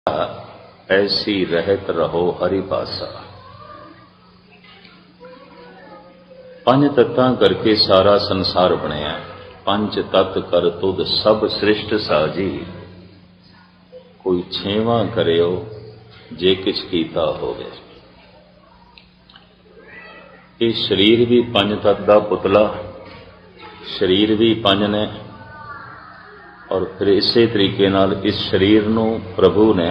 ऐसी रहत रहो हरि पासा। पंज तत्तां करके सारा संसार बनया। पंज तत्त कर तुद सब सृष्ट साजी। कोई छेवां करियो जे किछ कीता होवे। ये शरीर भी पंज तत्त दा पुतला, शरीर भी पंज ने, और फिर इसे तरीके नाल इस शरीर नूं प्रभु ने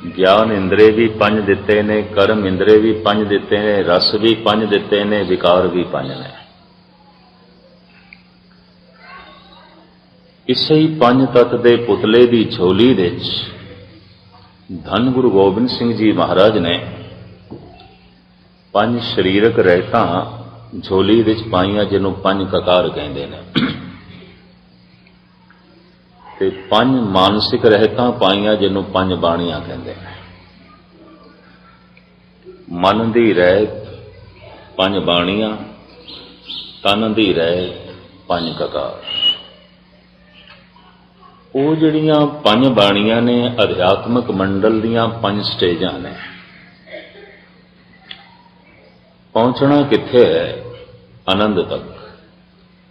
ज्ञान इंद्रे भी पंज दिते ने, कर्म इंद्रे भी पंज दिते ने, रस भी पंज दिते ने, विकार भी पंज ने। इसे ही पंज तत्त दे पुतले दी झोली विच धन गुरु गोबिंद सिंह जी महाराज ने पंज शरीरक रहतां झोली विच पाईआं, जिन्हों पंज ककार कहंदे ने, ते पंज मानसिक रहतां पाईआं, जिन्हों पंज बाणियां कहंदे ने। मन दी रहत पंज बाणियां, तन दी रहत पंज ककार। वो जिहड़ियां पंज बाणियां ने अध्यात्मक मंडल दीयां पंज स्टेजां ने। पहुंचना कित्थे है? आनंद तक।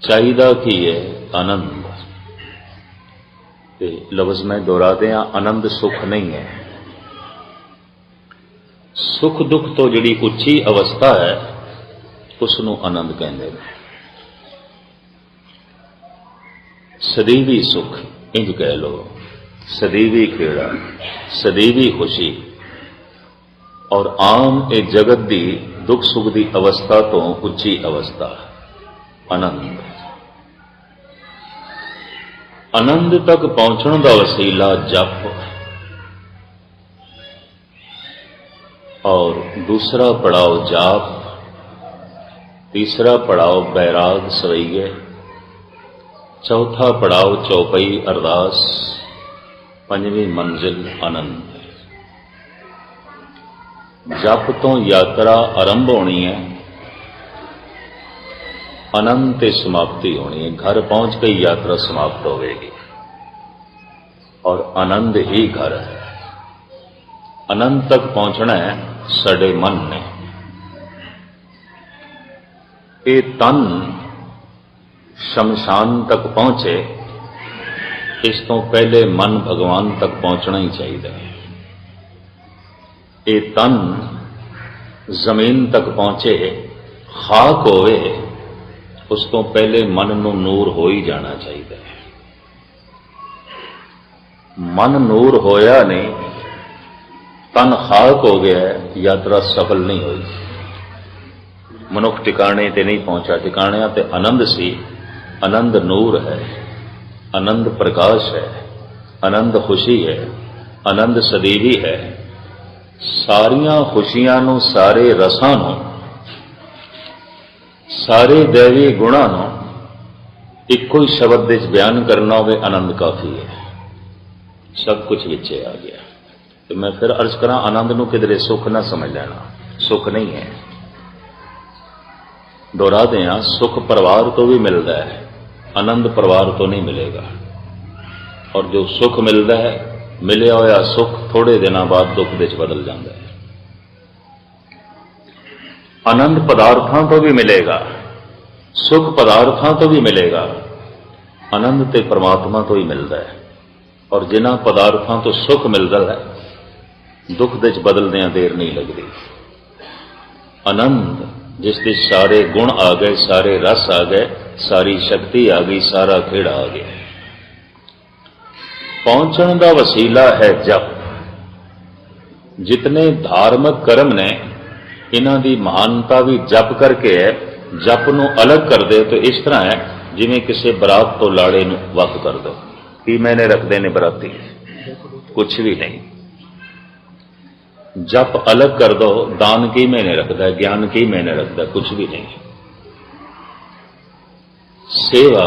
चाहिदा की है? आनंद। ते लफ्ज मैं दोहरा दियां, आनंद सुख नहीं है। सुख दुख तो जिहड़ी उच्ची अवस्था है उसनूं आनंद कहंदे ने। सदीवी सुख इंज कह लो, सदीवी खेड़ा, सदीवी खुशी, और आम ए जगत दी दुख सुख दी अवस्था तो उच्ची अवस्था आनंद। आनंद तक पहुंचने का वसीला जप, और दूसरा पड़ाव जाप, तीसरा पड़ाव बैराग सवैये, चौथा पड़ाव चौपई अरदास, पंजवीं मंजिल आनंद। जप तो यात्रा आरंभ होनी है, आनंद ते समाप्ति होनी है। घर पहुंच के यात्रा समाप्त होगी, और आनंद ही घर है। आनंद तक पहुंचना है साडे मन ने। ये तन शमशान तक पहुंचे, इस तो पहले मन भगवान तक पहुंचना ही चाहिए। ये तन जमीन तक पहुंचे, खाक होवे, उस तो पहले मन नूं नूर हो ही जाना चाहिए। मन नूर होया नहीं, तन खाक हो गया, यात्रा सफल नहीं हुई। मनुख टिकाणे ते नहीं पहुंचा। टिकाणियां ते आनंद सी। आनंद नूर है, आनंद प्रकाश है, आनंद खुशी है, आनंद सदीवी है। सारियां खुशियां नूं, सारे रसां नूं, सारे दैवी गुणां नूं इक्को ही शब्द विच बयान करना होवे, आनंद काफी है। सब कुछ विचे आ गया। तो मैं फिर अर्ज करा, आनंद नूं किधरे सुख ना समझ लेना, सुख नहीं है। दोहरा दें, सुख परिवार तो भी मिलता है, आनंद परिवार तो नहीं मिलेगा। और जो सुख मिलता है, मिलिया होया सुख थोड़े दिनों बाद दुख विच बदल जाता है। आनंद पदार्थों तो भी मिलेगा, सुख पदार्थों तो भी मिलेगा, आनंद ते परमात्मा तो ही मिलता है। और जिन्हां पदार्थों तो सुख मिलता है, दुख विच बदलदियां देर नहीं लगती। आनंद जिस दे सारे गुण आ गए, सारे रस आ गए, सारी शक्ति आ गई, सारा खेड़ा आ गया। पहुंचने का वसीला है जप। जितने धार्मिक कर्म ने, इन्हां दी महानता भी जप करके है। जप नूं अलग कर दे तो इस तरह है जिवें किसी बरात तो लाड़े नूं वक्त कर दो। की मैंने रखते ने बराती? कुछ भी नहीं। जप अलग कर दो, दान की मैंने रखता है, ज्ञान की मैंने रखता है, कुछ भी नहीं। सेवा,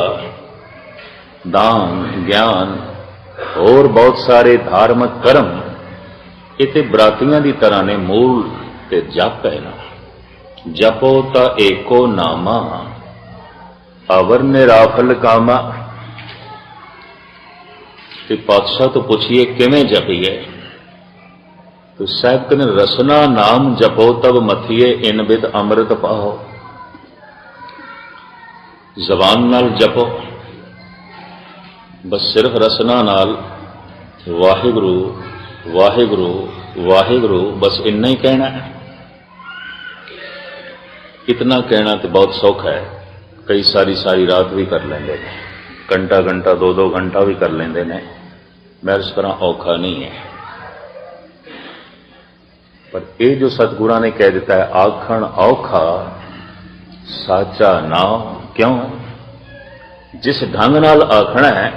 दान, ज्ञान और बहुत सारे धार्मिक कर्म इते बरातियां दी तरह ने। मूल ते जप है ना। जपो ता एको नामा, अवर निराफल कामा। तो पातशाह तो पूछिए किवें जपीए, तो साहब कहने रसना नाम जपो तब मथिए इन बिद अमृत पाओ। जबान नाल जपो, बस सिर्फ रसना नाल वाहिगुरु वाहिगुरु वाहिगुरु बस इन्ना ही कहना है। इतना कहना तो बहुत सौखा है, कई सारी सारी रात भी कर लेंगे, घंटा घंटा 2-2 घंटा भी कर लेंगे ने, मैं इस तरह औखा नहीं है। पर ये जो सतगुरां ने कह दिता है आखण औखा साचा नाम, क्यों? जिस ढंग नाल आखना है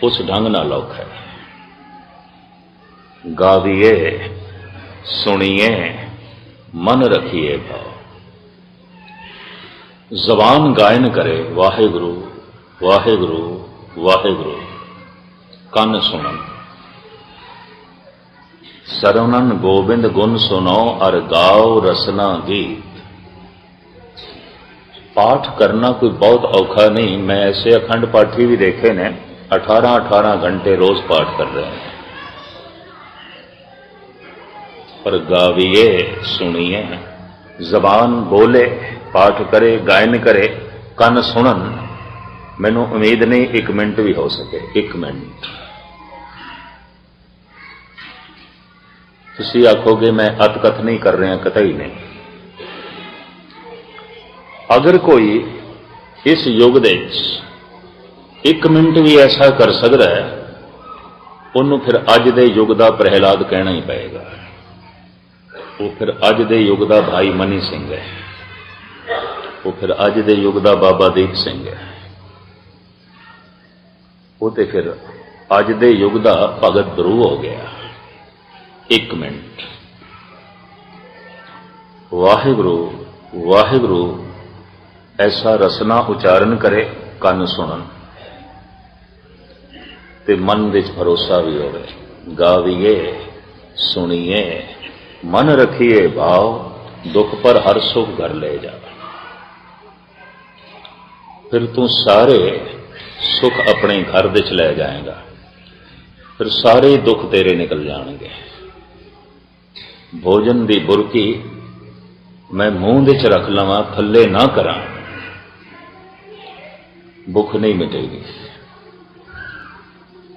उस ढंग नाल औखा है। गाविए सुनिए मन रखिए भाव। जबान गायन करे वाहिगुरु वाहिगुरु वाहिगुरु, कन सुनन सरवणन गोबिंद गुण सुनो और गाओ रसना गीत। पाठ करना कोई बहुत औखा नहीं। मैं ऐसे अखंड पाठी भी देखे ने 18-18 घंटे रोज पाठ कर रहे हैं। पर गाविए सुनिए, जबान बोले, पाठ करे, गायन करे, कन सुनन, मैनू उम्मीद नहीं 1 मिनट भी हो सके। 1 मिनट तुसी आखोगे मैं अतकथ नहीं कर रहा, कतई नहीं। अगर कोई इस युग दे 1 मिनट भी ऐसा कर सकता है, उन्होंने फिर अज दे युग का प्रहलाद कहना ही पएगा। वो फिर अज दे युग का भाई मनी सिंह है, वो फिर अज दे युग का बाबा दीप सिंह है, वो तो फिर अज दे युग का भगत ध्रुव हो गया। 1 मिनट वाहिगुरु वाहिगुरु ऐसा रसना उच्चारण करे, कन सुनन ते मन विच भरोसा भी होवे। गाविए सुनिए मन रखिए भाव, दुख पर हर सुख घर ले जा। फिर तू सारे सुख अपने घर विच ले जाएगा, फिर सारे दुख तेरे निकल जाएंगे। भोजन की बुरकी मैं मूंह विच रख लवां, थल्ले ना करा, भुख नहीं मिटेगी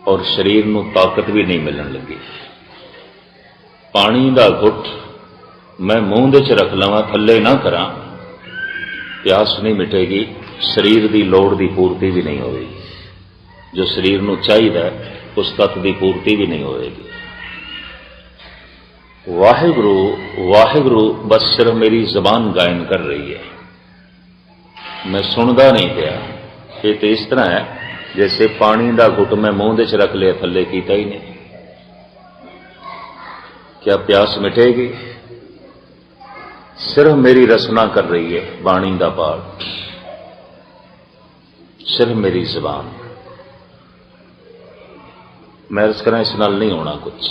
और शरीर नूं ताकत भी नहीं मिलने लगी। पानी का घुट मैं मूंह विच रख लवां, थल्ले ना करा, प्यास नहीं मिटेगी, शरीर की लोड़ की पूर्ति भी नहीं होगी। जो शरीर नूं चाहिए उस तत्व की पूर्ति भी नहीं होगी। वाहिगुरु वाहिगुरु बस सिर्फ मेरी जबान गायन कर रही है, मैं सुनता नहीं गया। ये तो इस तरह है जैसे पानी का घुट मैं मुंह विच रख लिया, थल्ले कीता ही नहीं। क्या प्यास मिटेगी? सिर्फ मेरी रसना कर रही है बाणी का पाठ, सिर्फ मेरी जबान। मैं अर्ज करा इस नाल नहीं होना कुछ।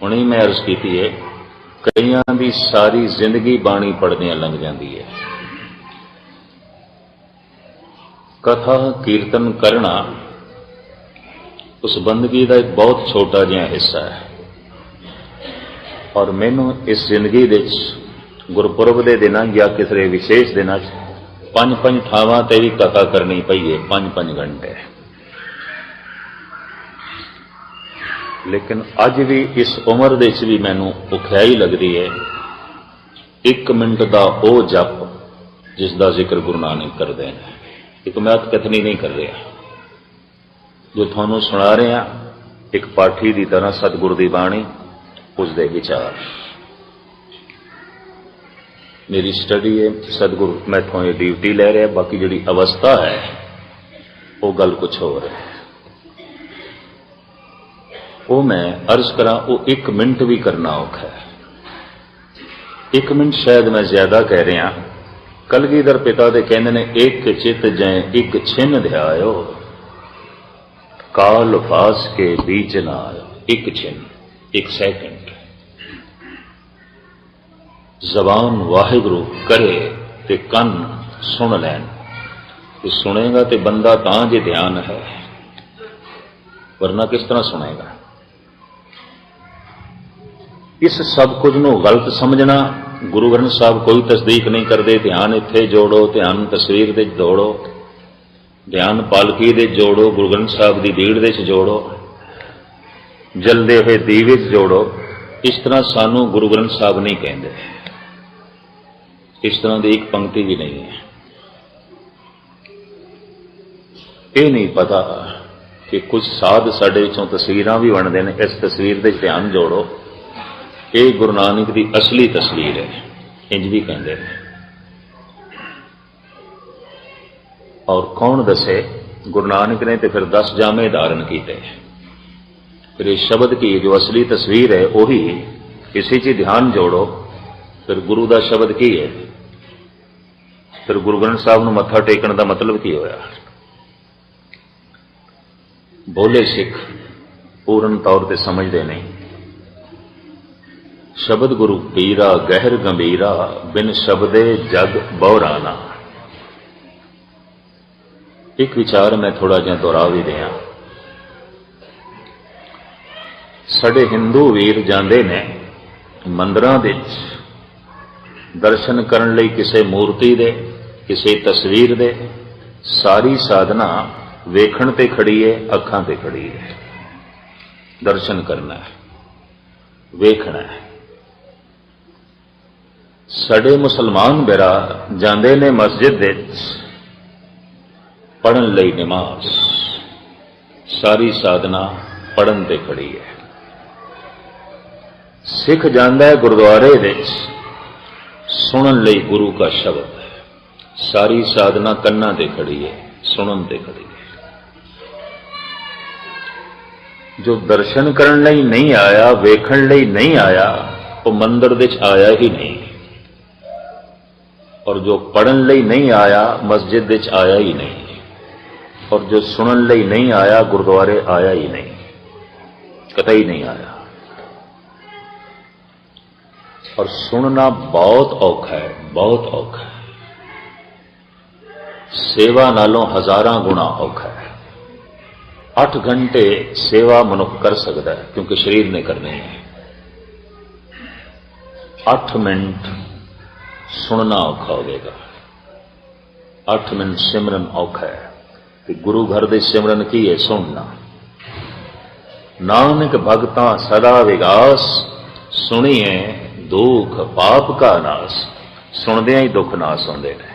हुणी मैं अर्ज की है, कईयां दी सारी जिंदगी बाणी पढ़दियां लंघ जाती है। कथा कीर्तन करना उस बंदगी का एक बहुत छोटा जिहा हिस्सा है। और मैनू इस जिंदगी दे गुरपुरब के दिन या किसी विशेष दिन 5-5 थावां ते भी कथा करनी पई है, 5-5 घंटे। लेकिन अज भी इस उम्र दे भी मैनू औखियाई लगती है 1 मिनट का वो जप जिसका जिक्र गुरु नानक करते हैं। एक मैं कथनी नहीं कर रहा, जो थानू सुना रहा एक पाठी की तरह सतगुरु की बाणी, उसके विचार। मेरी स्टडी है, सतगुरु मैथों ये ड्यूटी ले रहे, बाकी जी अवस्था है वो गल कुछ हो रहा है। वो मैं अर्ज करा, वो 1 मिनट भी करना औखा है। 1 मिनट शायद मैं ज्यादा कह रहा। कलगीधर पिता दे कहंदे ने, एक चित जै एक छिन ध्यायो, काल फास के बीच ना आयो। 1 छिन, 1 सेकंड। जबान वाहिगुरु करे ते कन सुन लैन। ते सुनेगा ते बंदा तां जे ध्यान है, वरना किस तरह सुनेगा। इस सब कुछ नूं गलत समझना, गुरु ग्रंथ साहब कोई तस्दीक नहीं करते, ध्यान इत्थे जोड़ो, ध्यान तस्वीर दे जोड़ो, ध्यान पालकी दे जोड़ो, गुरु ग्रंथ साहब की भीड़ दे जोड़ो, जलदे हुए दीवे जोड़ो, इस तरह सानू गुरु ग्रंथ साहब नहीं कहते। इस तरह की एक पंक्ति भी नहीं है। ये नहीं पता कि कुछ साध साडे विचों तस्वीरां भी बनते हैं, इस तस्वीर दे ध्यान जोड़ो, ये गुरु नानक की असली तस्वीर है, इंज भी कहते हैं। और कौन दसे, गुरु नानक ने तो फिर 10 जामे धारण किए। फिर इस शब्द की जो असली तस्वीर है वही किसी चीज ध्यान जोड़ो, फिर गुरु का शब्द की है, फिर गुरु ग्रंथ साहब नूं मत्था टेकण का मतलब की होया। भोले सिख पूर्ण तौर पर समझते नहीं। शब्द गुरु पीरा गहर गंभीरा, बिन शब्दे जग बहुराना। एक विचार मैं थोड़ा जिहा दोहरा भी दिया। साडे हिंदू वीर जांदे ने मंदिरां विच दर्शन करन लई किसी मूर्ति दे, किसी तस्वीर दे, सारी साधना वेखण ते खड़ी है, अखां ते खड़ी है। दर्शन करना है, वेखना है। साडे मुसलमान बिरा जांदे ने मस्जिद विच पढ़न लई नमाज, सारी साधना पढ़न ते खड़ी है। सिख जांदा है गुरुद्वारे विच सुनन लई गुरु का शब्द, सारी साधना कन्ना ते खड़ी है, सुनन ते खड़ी है। जो दर्शन करन लई नहीं आया, वेखण लई नहीं आया, वो मंदिर विच आया ही नहीं। और जो पढ़न लई नहीं आया, मस्जिद विच आया ही नहीं। और जो सुनन लई नहीं आया, गुरुद्वारे आया ही नहीं, कतई नहीं आया। और सुनना बहुत औखा है, बहुत औखा है। सेवा नालों हजारां गुणा औखा है। 8 घंटे सेवा मनुख कर सकता है, क्योंकि शरीर ने करनी है। 8 मिनट सुनना औखा होगा। 8 मिनट सिमरन औखा है। कि गुरु घर दे सिमरन की है सुनना। नानक भगतां सदा विगास, सुनिए दुख पाप का नाश। सुनदियां ही दुख नाश होंदे ने,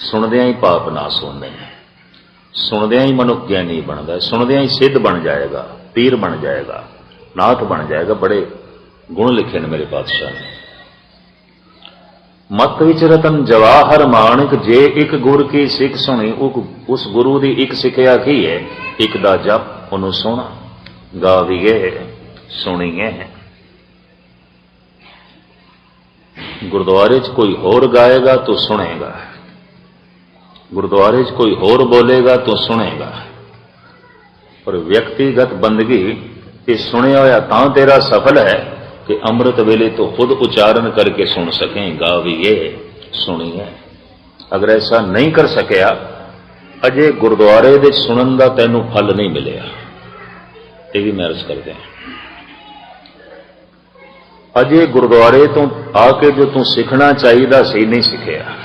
सुनदियां ही पाप नाश होंदे ने, सुनदियां ही मनुख ज्ञानी बनता है, सुनदियां ही सिद्ध बन जाएगा, पीर बन जाएगा, नाथ बन जाएगा। बड़े गुण लिखे ने मेरे पातशाह ने। मत विच रतन जवाहर माणक, जे एक गुर की सिख सुनी, उस गुरु की एक सिखिया की है, एक दा जप उन्हों सुना, गावीए सुनीए। गुरुद्वारे च कोई होर गाएगा तो सुनेगा, गुरुद्वारे च कोई होर बोलेगा तो सुनेगा। और व्यक्तिगत बंदगी ये सुने होया तां तेरा सफल है कि अमृत वेले तो खुद उच्चारण करके सुन सकें, गावीए सुनिए। अगर ऐसा नहीं कर सकिया, अजे गुरुद्वारे दे सुनन दा तैनू फल नहीं मिलेगा। ये भी मैं अर्ज कर दें, अजे गुरुद्वारे तो आके जो तू सीखना चाहिए सी नहीं सीखिया।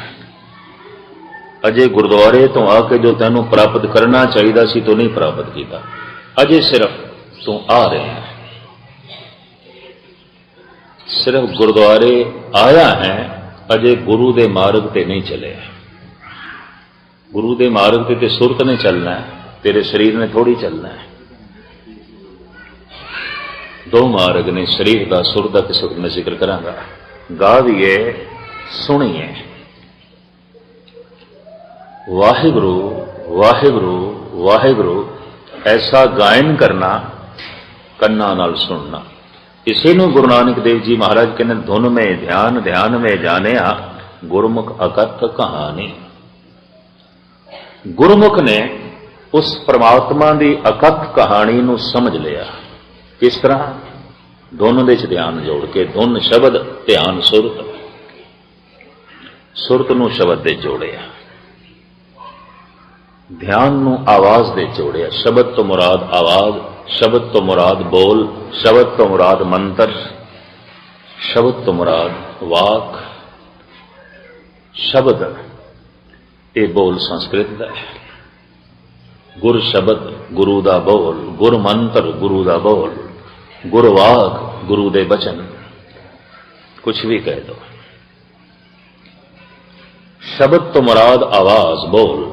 अजे गुरुद्वारे तो आके जो तैनू प्राप्त करना चाहिए सी तो नहीं प्राप्त किया। अजे सिर्फ तू आ रहे हैं, सिर्फ गुरुद्वारे आया है, अजे गुरु दे मार्ग ते नहीं चले। गुरु दे मार्ग ते सुरत ने चलना है, तेरे शरीर ने थोड़ी चलना है। 2 मार्ग ने शरीर का, सुर का, किस वक्त मैं जिक्र करांगा। गावीए सुनिए, वाहिगुरु वाहिगुरु वाहिगुरु ऐसा गायन करना, कन्ना नाल सुनना। इसी नूं गुरु नानक देव जी महाराज कहने, धुन में ध्यान ध्यान में जानिया, गुरमुख अकथ कहानी। गुरमुख ने उस परमात्मा की अकथ कहानी नूं समझ लिया। किस तरह? धुन दे ध्यान जोड़ के, धुन शब्द, ध्यान सुरत, सुरत नूं शब्द दे जोड़िया। ध्यान नूं आवाज़ दे जोड़िया। शब्द तो मुराद आवाज़, शब्द तो मुराद बोल, शब्द तो मुराद मंत्र, शब्द तो मुराद वाक। शब्द ये बोल संस्कृत दा है। गुर शब्द गुरु दा बोल, गुर मंत्र गुरु दा बोल, गुरवाक गुरु दे बचन, कुछ भी कह दो। शब्द तो मुराद आवाज बोल।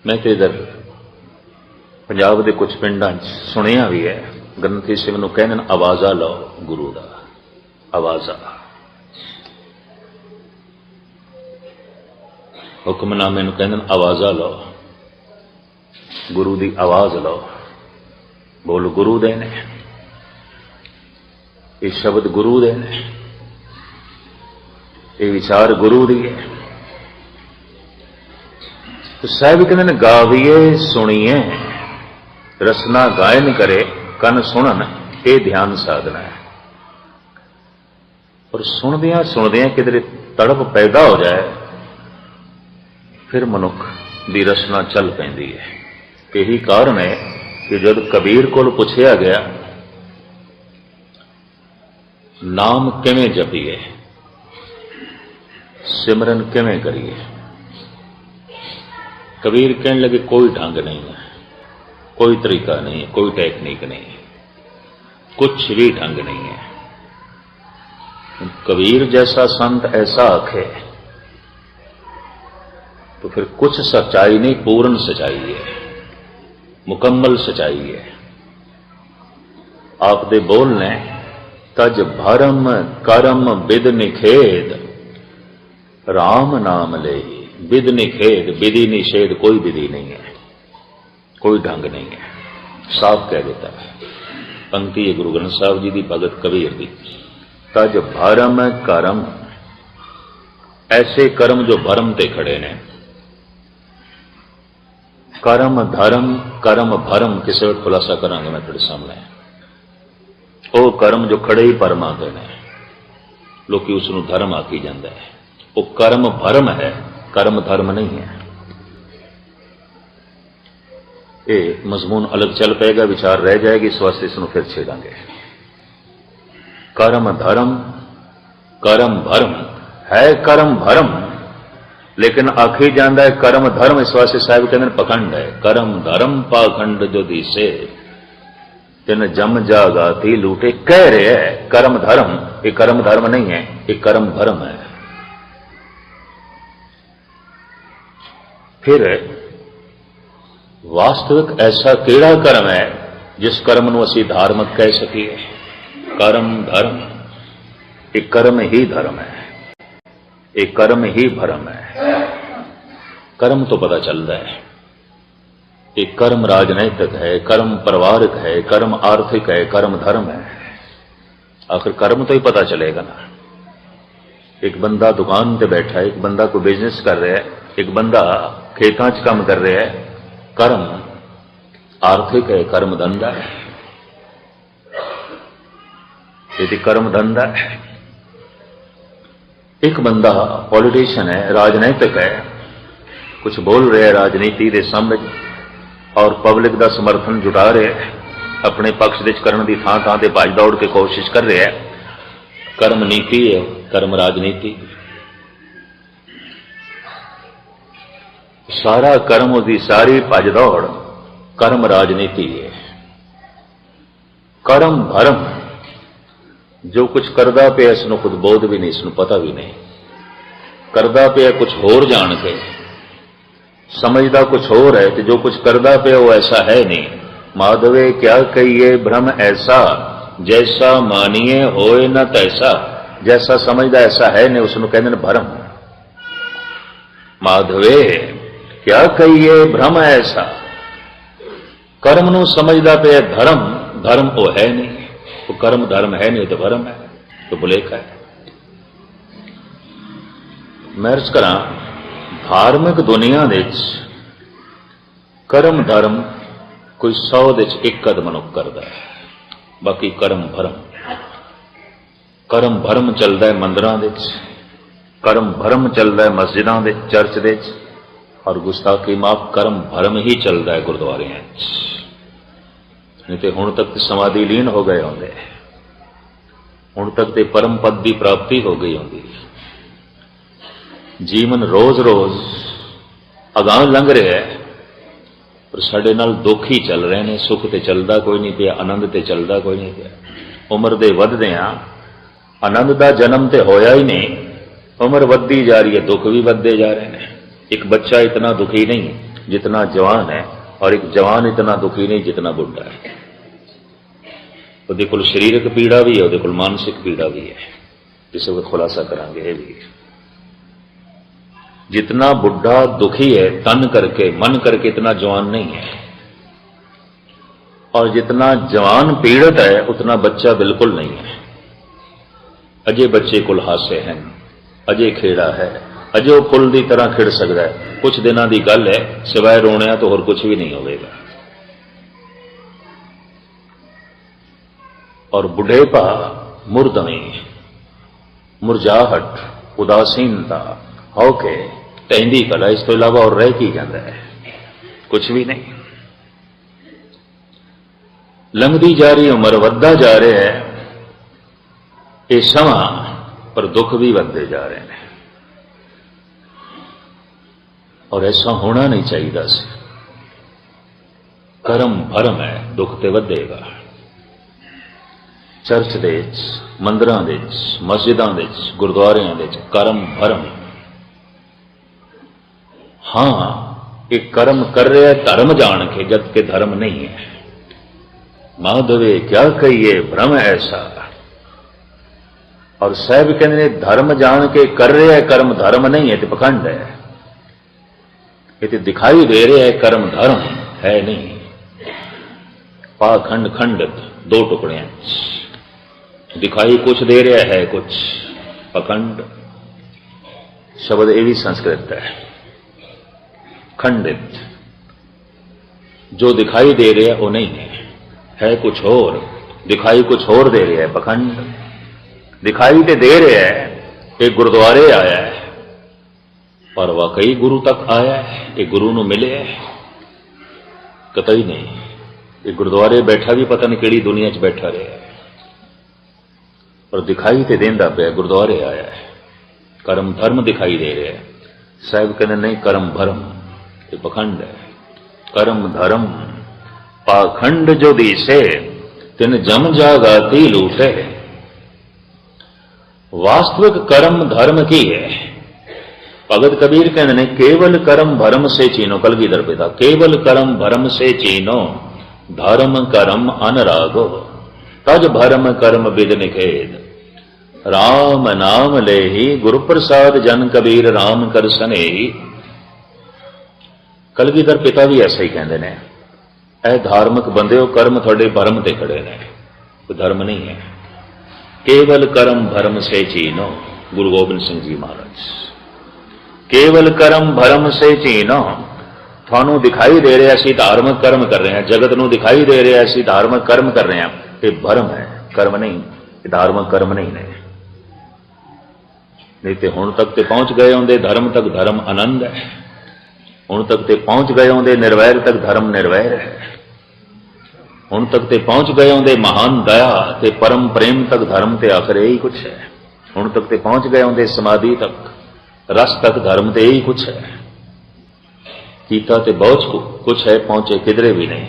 मैं तो इधर पंजाब के कुछ पिंडां सुनिया भी है, ग्रंथी सिंह नूं कहंदे आवाज़ा लो गुरु दा, आवाज़ा। हुक्मनामे नूं कहंदे आवाज़ा लो, गुरु दी आवाज़ लो, बोल गुरु दे ने, ये शब्द गुरु दे ने, ये विचार गुरु दी है। तो साहब कहते गावीए सुनिए, रसना गायन करे, कन सुनन, ये ध्यान साधना है। और सुनदियां सुनदियां किधरे तड़प पैदा हो जाए, फिर मनुख दी रसना चल पैंदी है। यही कारण है कि जब कबीर को पूछया गया नाम किवें जपीए, सिमरन किवें करिए, कबीर कहने लगे कोई ढंग नहीं है, कोई तरीका नहीं है, कोई टेक्निक नहीं है, कुछ भी ढंग नहीं है। कबीर जैसा संत ऐसा आखे तो फिर कुछ सच्चाई नहीं, पूर्ण सच्चाई है, मुकम्मल सच्चाई है। आप दे बोलने तज भरम करम बिद निखेद, राम नाम ले विद निखेद। विधि निषेध कोई विधि नहीं है, कोई ढंग नहीं है, साफ कह देता है। पंक्ति है गुरु ग्रंथ साहब जी की, भगत कबीर की। तज भरम करम, ऐसे कर्म जो भरम ते खड़े ने। कर्म धर्म कर्म भरम किसी वक्त खुलासा करांगे मैं तेरे सामने। वो कर्म जो खड़े ही परम आते ने, लोग उसनों धर्म आखी जाता है। वो कर्म भरम है, कर्म धर्म नहीं है। ये मजमून अलग चल पेगा, विचार रह जाएगी, इस वास्ते इसनों फिर छेड़ांगे। कर्म धर्म कर्म भरम है, कर्म भरम लेकिन आखी जाता है कर्म धर्म। इस वास्ते साहब कहते हैं पखंड है। कर्म धर्म पाखंड जो दिसे, तिन जम जागाती लूटे। कह रहे हैं कर्म धर्म, ये कर्म धर्म नहीं है, ये कर्म भरम है। फिर वास्तविक ऐसा केड़ा कर्म है जिस कर्म नूं असीं धार्मिक कह सकीए? कर्म धर्म, एक कर्म ही धर्म है, एक कर्म ही भरम है। कर्म तो पता चलता है, एक कर्म राजनैतिक है, कर्म पारिवारिक है, कर्म आर्थिक है, कर्म धर्म है। आखिर कर्म तो ही पता चलेगा ना। एक बंदा दुकान पे बैठा है, एक बंदा कोई बिजनेस कर रहा है, एक बंदा खेतां च काम कर रहा है। कर्म आर्थिक है, कर्म धंधा है, यदि कर्म धंधा है। एक बंदा पॉलिटिशियन है, राजनीतिक है, कुछ बोल रहे हैं राजनीति के समझ और पब्लिक का समर्थन जुटा रहे, अपने पक्ष विच करने की थां थां ते भज दौड़ के कोशिश कर रहे हैं। कर्म नीति है, कर्म राजनीति। सारा कर्म उसकी सारी भज दौड़ कर्म राजनीति है। कर्म भरम, जो कुछ करदा पिया इसनों खुद बोध भी नहीं, इसनों पता भी नहीं। करदा पिया कुछ होर जान के, समझदा कुछ होर है, तो जो कुछ करदा पिया वो ऐसा है नहीं। माधवे क्या कहिए भ्रम ऐसा, जैसा मानिए होए न तैसा। जैसा समझदा ऐसा है नहीं, उसनों कहते हैं भरम। माधवे क्या कहिए भ्रम ऐसा, कर्म नूं समझदा पिया धर्म, धर्म वो है नहीं। तो कर्म धर्म है नहीं, तो भरम है, तो बुलेखा है। मैं अर्ज करा, धार्मिक दुनिया विच कर्म धर्म कोई 100 दे एक कद मनुख करता है, बाकी कर्म भरम। कर्म भरम चलता है मंदिरां दे, कर्म भरम चलता है मस्जिदां दे, चर्च दे, और गुस्ताखी माफ कर्म भरम ही चलता है गुरुद्वारे, नहीं तो हुण तक समाधि लीन हो गए होंगे, हुण तक तो परम पद की प्राप्ति हो गई होंगी। जीवन रोज रोज अगां लंघ रहा है, पर साडे नाल दुख ही चल रहे हैं। सुख तो चलता कोई नहीं पिया, आनंद तो चलता कोई नहीं पिया। उम्र दे वधदियां आनंद का जन्म तो होया ही नहीं, उम्र वधदी जा रही है, दुख भी वधदे जा रहे हैं। एक बच्चा इतना दुखी नहीं जितना जवान है, और एक जवान इतना दुखी नहीं जितना बुढ़ा है। ਉਹਦੇ ਕੋਲ शरीरक पीड़ा भी है, ਉਹਦੇ ਕੋਲ मानसिक पीड़ा भी है। किसी को खुलासा करांगे ये भी। जितना बुढ़ा दुखी है तन करके मन करके, इतना जवान नहीं है। और जितना जवान पीड़ित है उतना बच्चा बिल्कुल नहीं है। अजे बच्चे कोल हासे हैं, अजे खेड़ा है, अजे वो फुल की तरह खिड़ सकता है। कुछ दिनों की गल है, सिवाय रोने तो होर कुछ भी नहीं होगा। और बुढ़ेपा, मुरदमे, मुरझाहट, उदासीनता होके टहंदी कला, इस तो इलावा और रह की कहता है, कुछ भी नहीं। लंघदी जा रही उम्र, वधदा जा रहा है ये समा, पर दुख भी वधदे जा रहे हैं। और ऐसा होना नहीं चाहिए सी। कर्म भरम है, दुख तो वधेगा। चर्च दे विच, मंदिरां दे विच, मस्जिदां दे विच, गुरुद्वारियां दे विच कर्म भरम। हाँ, एक कर्म कर रहा है धर्म जान के, जबकि धर्म नहीं है। माधवे क्या कहिए भ्रम ऐसा। और साहब कहते ने धर्म जान के कर रहा है कर्म, धर्म नहीं है तो पखंड है। ये तो दिखाई दे रहा है कर्म, धर्म है नहीं। पाखंड खंडित, दो टुकड़े, दिखाई कुछ दे रहा है कुछ, पखंड शब्द ये भी संस्कृत है। खंडित, जो दिखाई दे रहा है वो नहीं है कुछ और, दिखाई कुछ और दे रहा है, पखंड। दिखाई तो दे रहा है एक गुरुद्वारे आया है, पर वाकई गुरु तक आया है, एक गुरु ਨੂੰ मिले है कतई नहीं। एक गुरुद्वारे बैठा भी पता नहीं केड़ी दुनिया च बैठा रहा है, पर दिखाई तो देंदा पे गुरुद्वारे आया है। कर्म धर्म दिखाई दे रहा है। साहब कहते नहीं, कर्म भरम, ये पखंड है। कर्म धर्म पाखंड जो दिसे, तिन जम जागाती लूटे। वास्तविक कर्म धर्म की है। भगत कबीर कहते ने केवल कर्म भरम से चीनो, कलगीधर पिता, केवल कर्म भरम से चीनो, धर्म कर्म अनरागो, तज भरम कर्म बिद निखेद। राम नाम ले ही गुरु प्रसाद जन कबीर राम कर सने। कलगीधर पिता भी ऐसा ही कहते हैं, ऐ धार्मिक बंदे हो, कर्म थोड़े भरम ते खड़े ने, कोई धर्म नहीं है। केवल कर्म भरम से चीनो, गुरु गोबिंद सिंह जी महाराज। केवल कर्म भरम से चीनो, थानू दिखाई दे रहा असी धार्मिक कर्म कर रहे हैं, जगत नू दिखाई दे रहा असी धार्मिक कर्म कर रहे हैं, ये भरम है, कर्म नहीं, ये धार्मिक कर्म नहीं ने। नहीं तो हुण तक ते पहुंच गए होंदे धर्म तक, धर्म आनंद है। हुण तक ते पहुंच गए होंदे निर्वैर तक, धर्म निर्वैर है। हुण तक ते पहुंच गए होंदे महान दया ते परम प्रेम तक, धर्म ते आखिर यही कुछ है। हुण तक ते पहुंच गए होंदे समाधि तक, रस तक, धर्म ते यही कुछ है। कीता ते बहुत कुछ है, पहुंचे किधरे भी नहीं।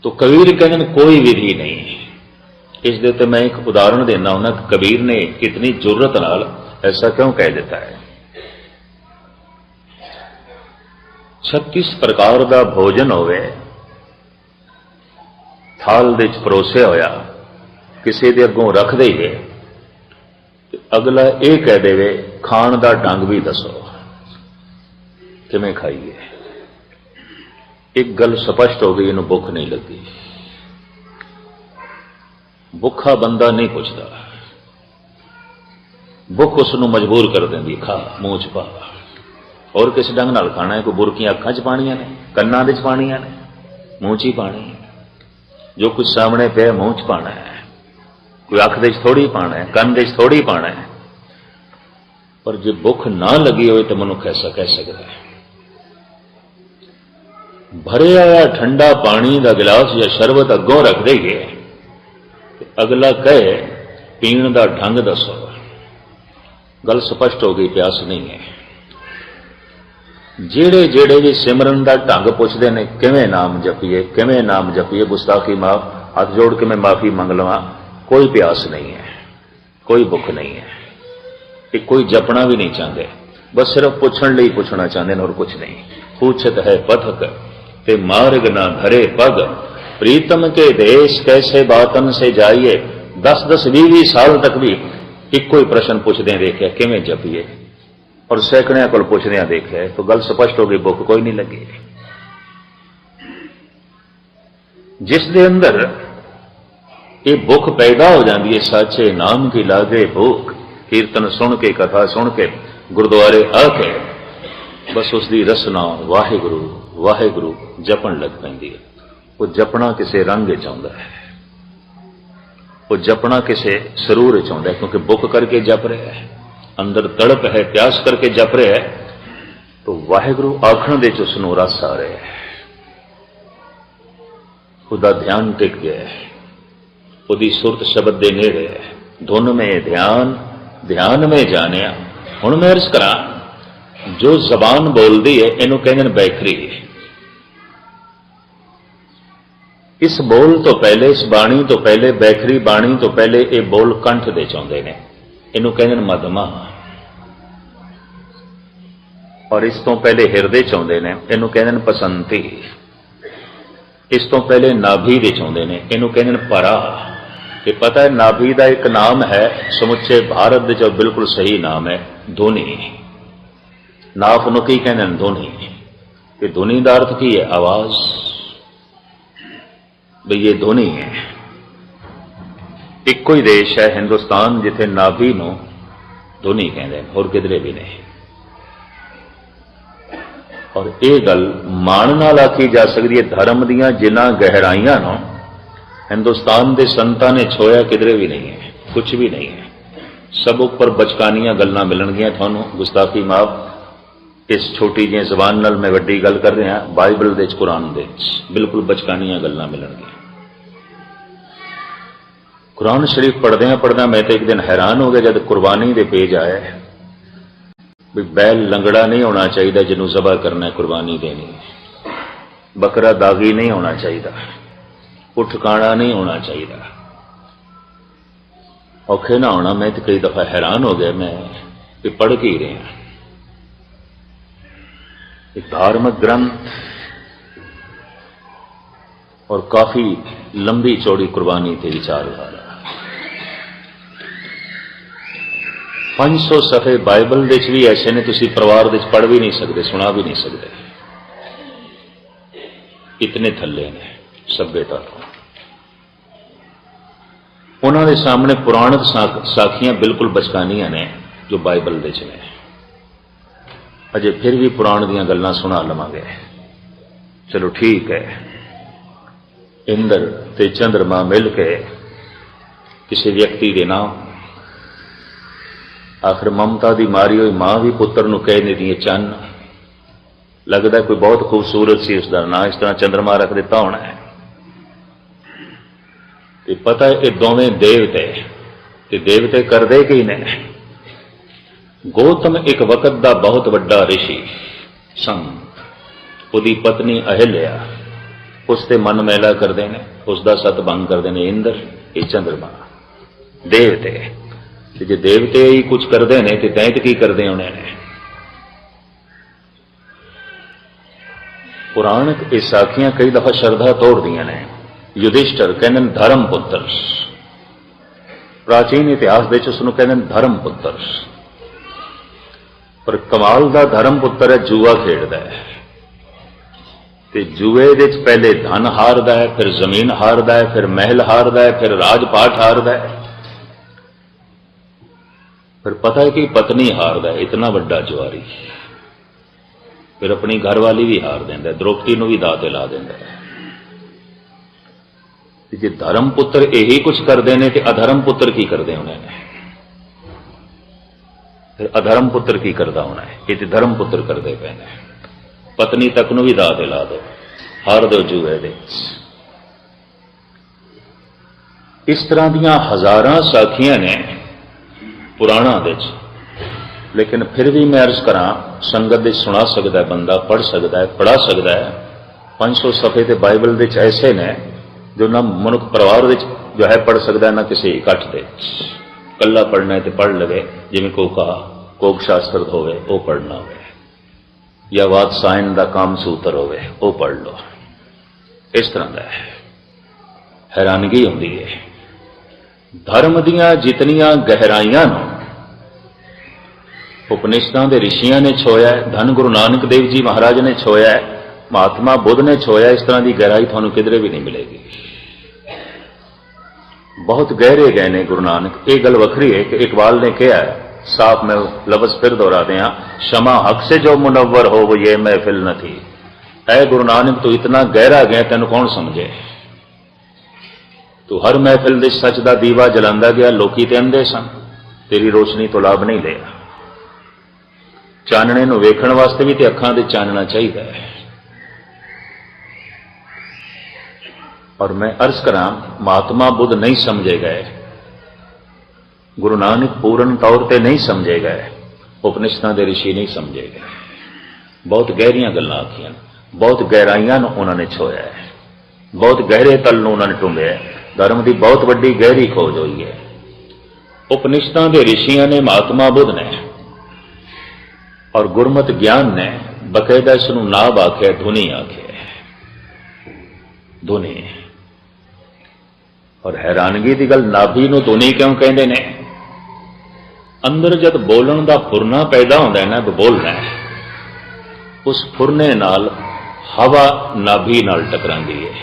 तो कबीर कहते कोई विधि नहीं। इस दे ते मैं एक उदाहरण देना हूं, कबीर ने कितनी जुर्रत नाल ऐसा क्यों कह देता है। 36 प्रकार का भोजन होवे, थाल दे च परोसे होया, किसी दे अगों रख दईए, अगला ये कह देवे खाण दा ढंग भी दसो, किवें खाइए। एक गल स्पष्ट हो गई, इन्हूं भुख नहीं लगी। भुखा बंदा नहीं पुछदा, भुख उसनूं मजबूर कर देंदी, खा मूँह च पा। और किस ढंग नाल खाना है, कोई बुरकियां अखां च पाणियां ने, कन्नां दे च पाणियां ने, मूँह च ही पानी। जो कुछ सामने पे मूँह च पाना है, कोई अख दे च थोड़ी पाना है, कन दे च थोड़ी पाना है। पर जे भुख ना लगी हो तो मनुख ऐसा कह सकता है। भरे आया ठंडा पानी का गिलास या शरबत अगों रख देंगे, अगला कहे पीण का ढंग दसो, गल स्पष्ट हो गई, प्यास नहीं है। जेड़े जेड़े भी सिमरन का ढंग पुछते हैं, किवें नाम जपीए, किवें नाम जपीए, गुस्ताखी माफ, हाथ जोड़ के मैं माफी मंग लवां, कोई प्यास नहीं है, कोई भुख नहीं है, कि कोई जपना भी नहीं चाहते, बस सिर्फ पुछण लई पुछना चाहते हैं और कुछ नहीं। पूछत है पथक ते मार्ग ना धरे पग, प्रीतम के देश कैसे बातन से जाइए। 10-10, 20-20 साल तक भी इको ही प्रश्न पुछदे देखे किवें जपीए, और सैकड़ियां को पुछदे देखे, तो गल स्पष्ट हो गई, भुख कोई नहीं लगी। जिस दे अंदर ये भुख पैदा हो जाती है, साचे नाम की लागे भूख, कीर्तन सुन के, कथा सुन के, गुरुद्वारे आके बस उसकी रसना वाहिगुरु वाहिगुरु जपन लग पैंदी है। वो जपना किसी रंग चाहता है, वो जपना किसी सरूर चाहता है, क्योंकि भुख करके जप रहा है, अंदर तड़प है, प्यास करके जप रहा है, तो वाहिगुरु आखण दे उसनू रस आ रहा है, उसका ध्यान टिक गया है, उसकी सुरत शब्द दे नेड़े है। धुन में ध्यान, ध्यान में जानिया। हुण मैं अर्ज करा, जो जबान बोलती है इनू कहते बैखरी। इस बोल तो पहले, इस बाणी तो पहले, बैखरी बाणी तो पहले ये बोल कंठ दे चाहते हैं, इनू कहते मधमा। और इस तो पहले हिरदे चाहते हैं, इनू कहते पसंती। इस तो पहले नाभि दे चाहते हैं, इनू कहते परा। कि पता है नाभि का एक नाम है समुचे भारत जो बिल्कुल सही नाम है, धुनी। नाफ नू की कहते हैं धुनी। कि धुनी का अर्थ की है? आवाज। भाई ये धुनी है। इको ही देश है हिंदुस्तान जिथे नाभि नू धुनी कहते हैं, होर किधरे भी नहीं। और ये गल मान नाल आखी जा सकती है, धर्म दियां जिन्हां गहराइयां नूं हिंदुस्तान के संतां ने छोया किधरे भी नहीं है, कुछ भी नहीं है। सब उपर बचकानियां गल्लां मिलणगियां थानू, गुस्ताखी माफ। इस छोटी जी जबान नाल मैं वड्डी गल कर रहा, बाइबल दे कुरान दे बिल्कुल बचकानियां गल्लां मिलणगियां। कुरान शरीफ पढ़द्या पढ़द्या मैं तो एक दिन हैरान हो गया जब कुर्बानी के पेज आए भी बैल लंगड़ा नहीं होना चाहिए जिन्हों ज़बह करना है, कुर्बानी देनी। बकरा दागी नहीं होना चाहिए, उठ काणा नहीं होना चाहिए, औखे ना होना। मैं तो कई दफा हैरान हो गया, मैं पढ़ के ही रहा। एक धार्मिक ग्रंथ और काफी लंबी चौड़ी कुर्बानी थे विचार वाला। 500 सफ़े बाइबल दे भी ऐसे ने तुसी परिवार दे पढ़ भी नहीं सकते, सुना भी नहीं सकते, इतने थल्ले ने सभ्यता तो। उन्होंने सामने पुराणिक साखियां बिल्कुल बचकानियां ने जो बाइबल दे ने। अजे फिर भी पुराण दियां गल्लां सुना लवांगे। चलो ठीक है, इंद्र ते चंद्रमा मिल के किसी व्यक्ति के नाम, आखिर ममता की मारी हुई मां भी पुत्र नूं कह देती है चन्न। लगता कोई बहुत खूबसूरत सी उसका नाम इस तरह चंद्रमा रख दिता होना है। ते पता है ये दोवें देवते, ते देवते करदे की ने? गौतम एक वक्त का बहुत बड़ा ऋषि संत, उसकी पत्नी अहिल्या उसते मन मैला करते हैं, उसका सत भंग करते हैं। इंद्र ये चंद्रमा देवते, जे देवते ही कुछ करते हैं तो दैत की करते होने ने? पुराणिक ये साखियां कई दफा श्रद्धा तोड़ दिया ने। युधिष्ठिर कहते धर्म पुत्र, प्राचीन इतिहास दे उसनूं कहते धर्म पुत्र, पर कमाल का धर्म पुत्र है जुआ खेडदा है। ते जुए दे पहले धन हारदा है, फिर जमीन हारदा है, फिर महल हारदा है, फिर राजपाट हारदा है, फिर पता है कि पत्नी हारदा है, इतना बड़ा जुआरी। फिर अपनी घरवाली भी हार देंदा, द्रौपदी नूं भी दाते ला देंदा है। जे धर्म पुत्र यही कुछ करते हैं तो अधर्म पुत्र की करते होने ने? फिर अधर्म पुत्र की करता होना है, ये तो धर्म पुत्र करते पे ने। पत्नी तक नूं भी दा दिला दो, हार दो जूए दे। इस तरह दीयां हज़ारां साखियां ने पुराणा दे च, लेकिन फिर भी मैं अर्ज करा संगत दे सुना सकता है बंदा, पढ़ सकता है, पढ़ा सकता है। 500 सफ़े ते बाइबल दे च ऐसे ने जो ना मनुख परिवार दे च जो है पढ़ सकता है, ना किसी इकट्ठ दे। कला पढ़ना है तो पढ़ लवे, जिवें कोक शास्त्र होवे वो पढ़ना होवे, या वात्सायन का काम सूत्र होवे वो पढ़ लो। इस तरह का है। हैरानगी होती है धर्म दियां जितनियां गहराइयां नूं उपनिषदां दे ऋषियां ने छोया है, धन गुरु नानक देव जी महाराज ने छोया है, महात्मा बुद्ध ने छोया। इस तरह की गहराई थानू किधरे भी नहीं मिलेगी। बहुत गहरे गए ने गुरु नानक। एक गल वखरी है कि इकबाल ने कहा है, साफ मैं लफ्ज फिर दोहरा दें, शमा हक से जो मुनव्वर हो वो ये महफिल न थी। ऐ गुरु नानक तू इतना गहरा गया, तेन कौन समझे। तू हर महफिल दे सच दा दीवा जलांदा गया, लोकी ते अंधे सन, तेरी रोशनी तो लाभ नहीं लिया। चानने नूं वेखण वास्ते भी ते अखां दे चानना चाहिए। और मैं अर्ज करा, महात्मा बुद्ध नहीं समझे गए, गुरु नानक पूर्ण तौर पर नहीं समझे गए, उपनिषदां दे ऋषि नहीं समझे गए। बहुत गहरियां गल्लां आखियां, बहुत गहराइयां उन्होंने छोया है, बहुत गहरे तल नूं उन्होंने टुंबिया है। धर्म की बहुत वड्डी गहरी खोज हुई है। उपनिषदां दे ऋषियां ने, महात्मा बुद्ध ने और गुरमत ज्ञान ने बकायदा इसनूं नाभ आख्या, धुनी आख्या, धुनी। और हैरानगी की गल, नाभि नूं धुनी क्यों कहते ने। अंदर जब बोलन का फुरना पैदा होता है ना, बोलना है, उस फुरने नाल हवा नाभि नाल टकरांदी है,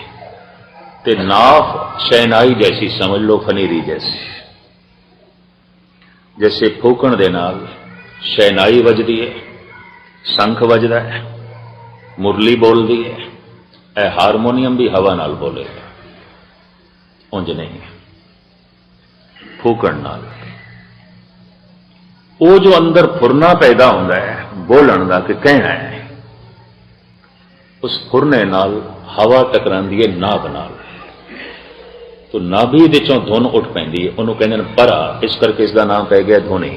ते नाफ शहनाई जैसी समझ लो, फनीरी जैसी। जैसे फूकण दे नाल शहनाई वजदी है, शंख वजदा है, मुरली बोलती है, ए हारमोनीयम भी हवा नाल बोलेगा, उंज नहीं फूकण नाल। वो जो अंदर फुरना पैदा होता है बोलन का कि कहना है, उस फुरने नाल हवा टकरांदी है नाभ नाल, तो नाभि विचों धुन उठ पैंदी है, उन्होंने कहते हैं परा, इस करके इसका नाम पै गया धुनी।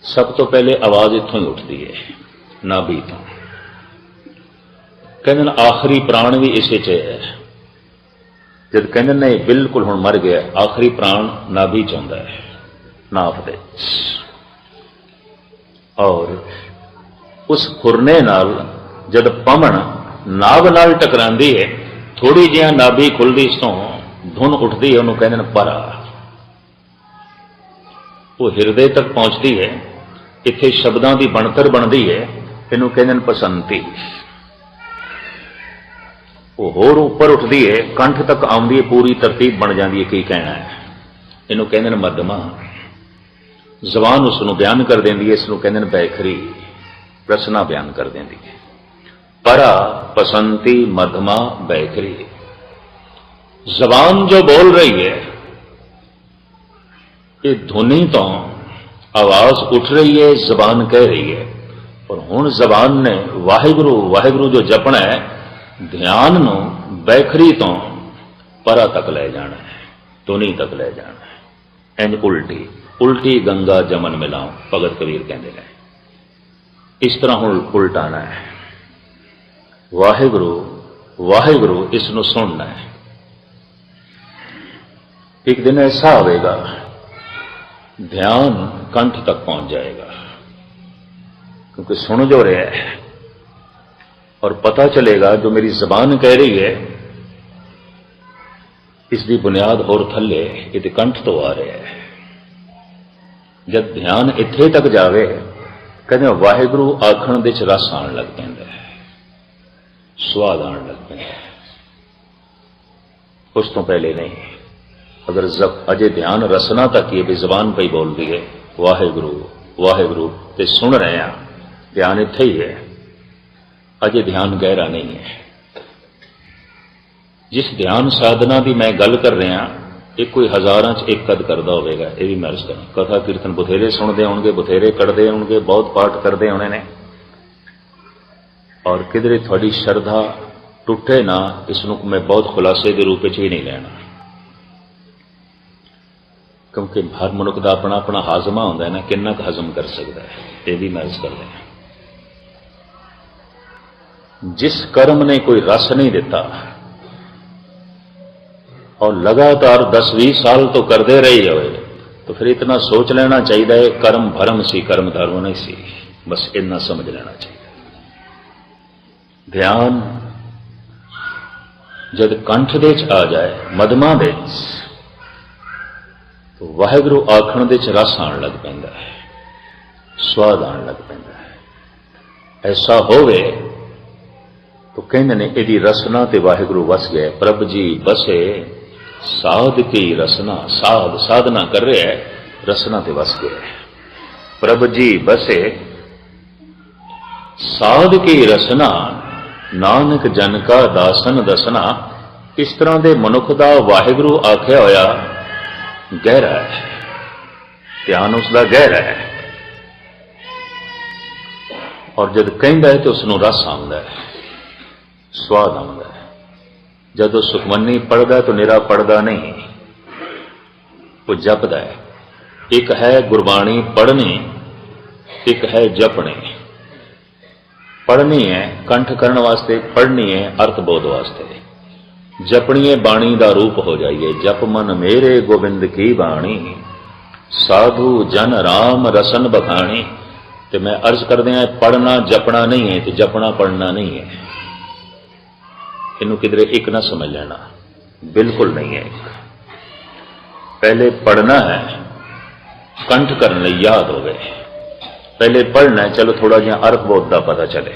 सब तो पहले आवाज इत्थों ही उठती है, नाभि तो। कहते आखिरी प्राण भी इसे च है। जब कहते नहीं बिल्कुल हुण मर गया, आखिरी प्राण नाभि च हुंदा है, नाभ दे। और उस फुरने नाल जब पमन नाभ नाल टकरांदी है, थोड़ी जिहा नाभि खुलदी, इस तो धुन उठती है, उन्होंने कहते परा। वो हिरदे तक पहुंचती है, इत्थे शब्दां की बनतर बनती है, इनू कहते पसंती। वो होर उपर उठती है, कंठ तक आउंदी है, पूरी तरतीब बन जाती है की कहना है, इनू कहते मध्यमा। जबान उसनू बयान कर देंदी है, इसनू कहते बैखरी, रचना बयान कर देंदी है। परा, पसंती, मध्यमा, बैखरी। जबान जो बोल रही है, ये धुनी तो आवाज उठ रही है, जबान कह रही है। और हुण जबान ने वाहिगुरु वाहिगुरु जो जपना है, ध्यान नूं बैखरी तो परा तक ले जाना है, धुनी तक ले जाना है। इंज उल्टी उल्टी गंगा जमन मिलाओ, भगत कबीर कहते हैं। इस तरह हुण उल्टाना है, वाहिगुरु वाहिगुरु इसनूं सुनना है। एक दिन ऐसा आएगा, ध्यान कंठ तक पहुंच जाएगा, क्योंकि सुन जो रहा है और पता चलेगा जो मेरी जबान कह रही है, इसकी बुनियाद होर थले, ये कंठ तो आ रहा है। जब ध्यान इत्थे तक जावे, कहते वाहिगुरु आखण दे च रस आण लग पैंदा है, स्वाद आण लग पैंदा है। उस तो पहले नहीं। अगर अजे ध्यान रसना तक ही भी जबान पे बोलती है वाहिगुरु वाहिगुरु, ते सुन रहे हैं, ध्यान इत्थे ही है, अजे ध्यान गहरा नहीं है। जिस ध्यान साधना की मैं गल कर रहा, एक कोई हज़ारां च एक कद करता होगा, यह भी मैं अर्ज करा। कथा कीर्तन बथेरे सुनते होंगे, बथेरे करते होंगे, बहुत पाठ करते होने ने, और किधरे थोड़ी श्रद्धा टुटे ना, इसनों मैं बहुत खुलासे के रूप में भी नहीं लेना, क्योंकि हर मनुख का अपना अपना हाजमा होंदा है ना, कितना क हजम कर सकता है, यह भी मैं अर्ज कर रहा। जिस कर्म ने कोई रस नहीं दिता और लगातार 10-20 साल तो करते रहे होए, तो फिर इतना सोच लेना चाहिए कर्म भरम सी, कर्म धर्म नहीं सी, बस इतना समझ लेना चाहिए। ध्यान जब कंठ दे च आ जाए, मदमा दे, तो वाहिगुरू आखण दे च रस आन लग पैंदा है, स्वाद आन लग पैंदा है। ऐसा होवे तो कहने ने यदि रसना ते वाहिगुरू वस गए, प्रभ जी बसे साध की रसना, साध साधना कर रहे है, रसना ते वस गए, प्रभ जी बसे साध की रसना, नानक जन का दासन दसना। इस तरह के मनुख का वाहिगुरू आख्या होया गहरा है, ध्यान उसका गहरा है, और जब कहता है तो उसनों रस आंदा है, स्वाद आंदा है। जब सुखमनी पढ़ता तो निरा पढ़ता नहीं, वो जपदा है। एक है गुरबाणी पढ़नी, एक है जपनी। पढ़नी है कंठ करने वास्ते, पढ़नी है अर्थबोध वास्ते। जपनी है बाणी का रूप हो जाइए, जप मन मेरे गोबिंद की बाणी, साधु जन राम रसन बखानी। तो मैं अर्ज कर दिया, पढ़ना जपना नहीं है, तो जपना पढ़ना नहीं है। इनू किधरे एक ना समझ लेना, बिल्कुल नहीं है। पहले पढ़ना है कंठ करने याद हो गए, पहले पढ़ना है चलो थोड़ा जिहा अर्थबोध का पता चले,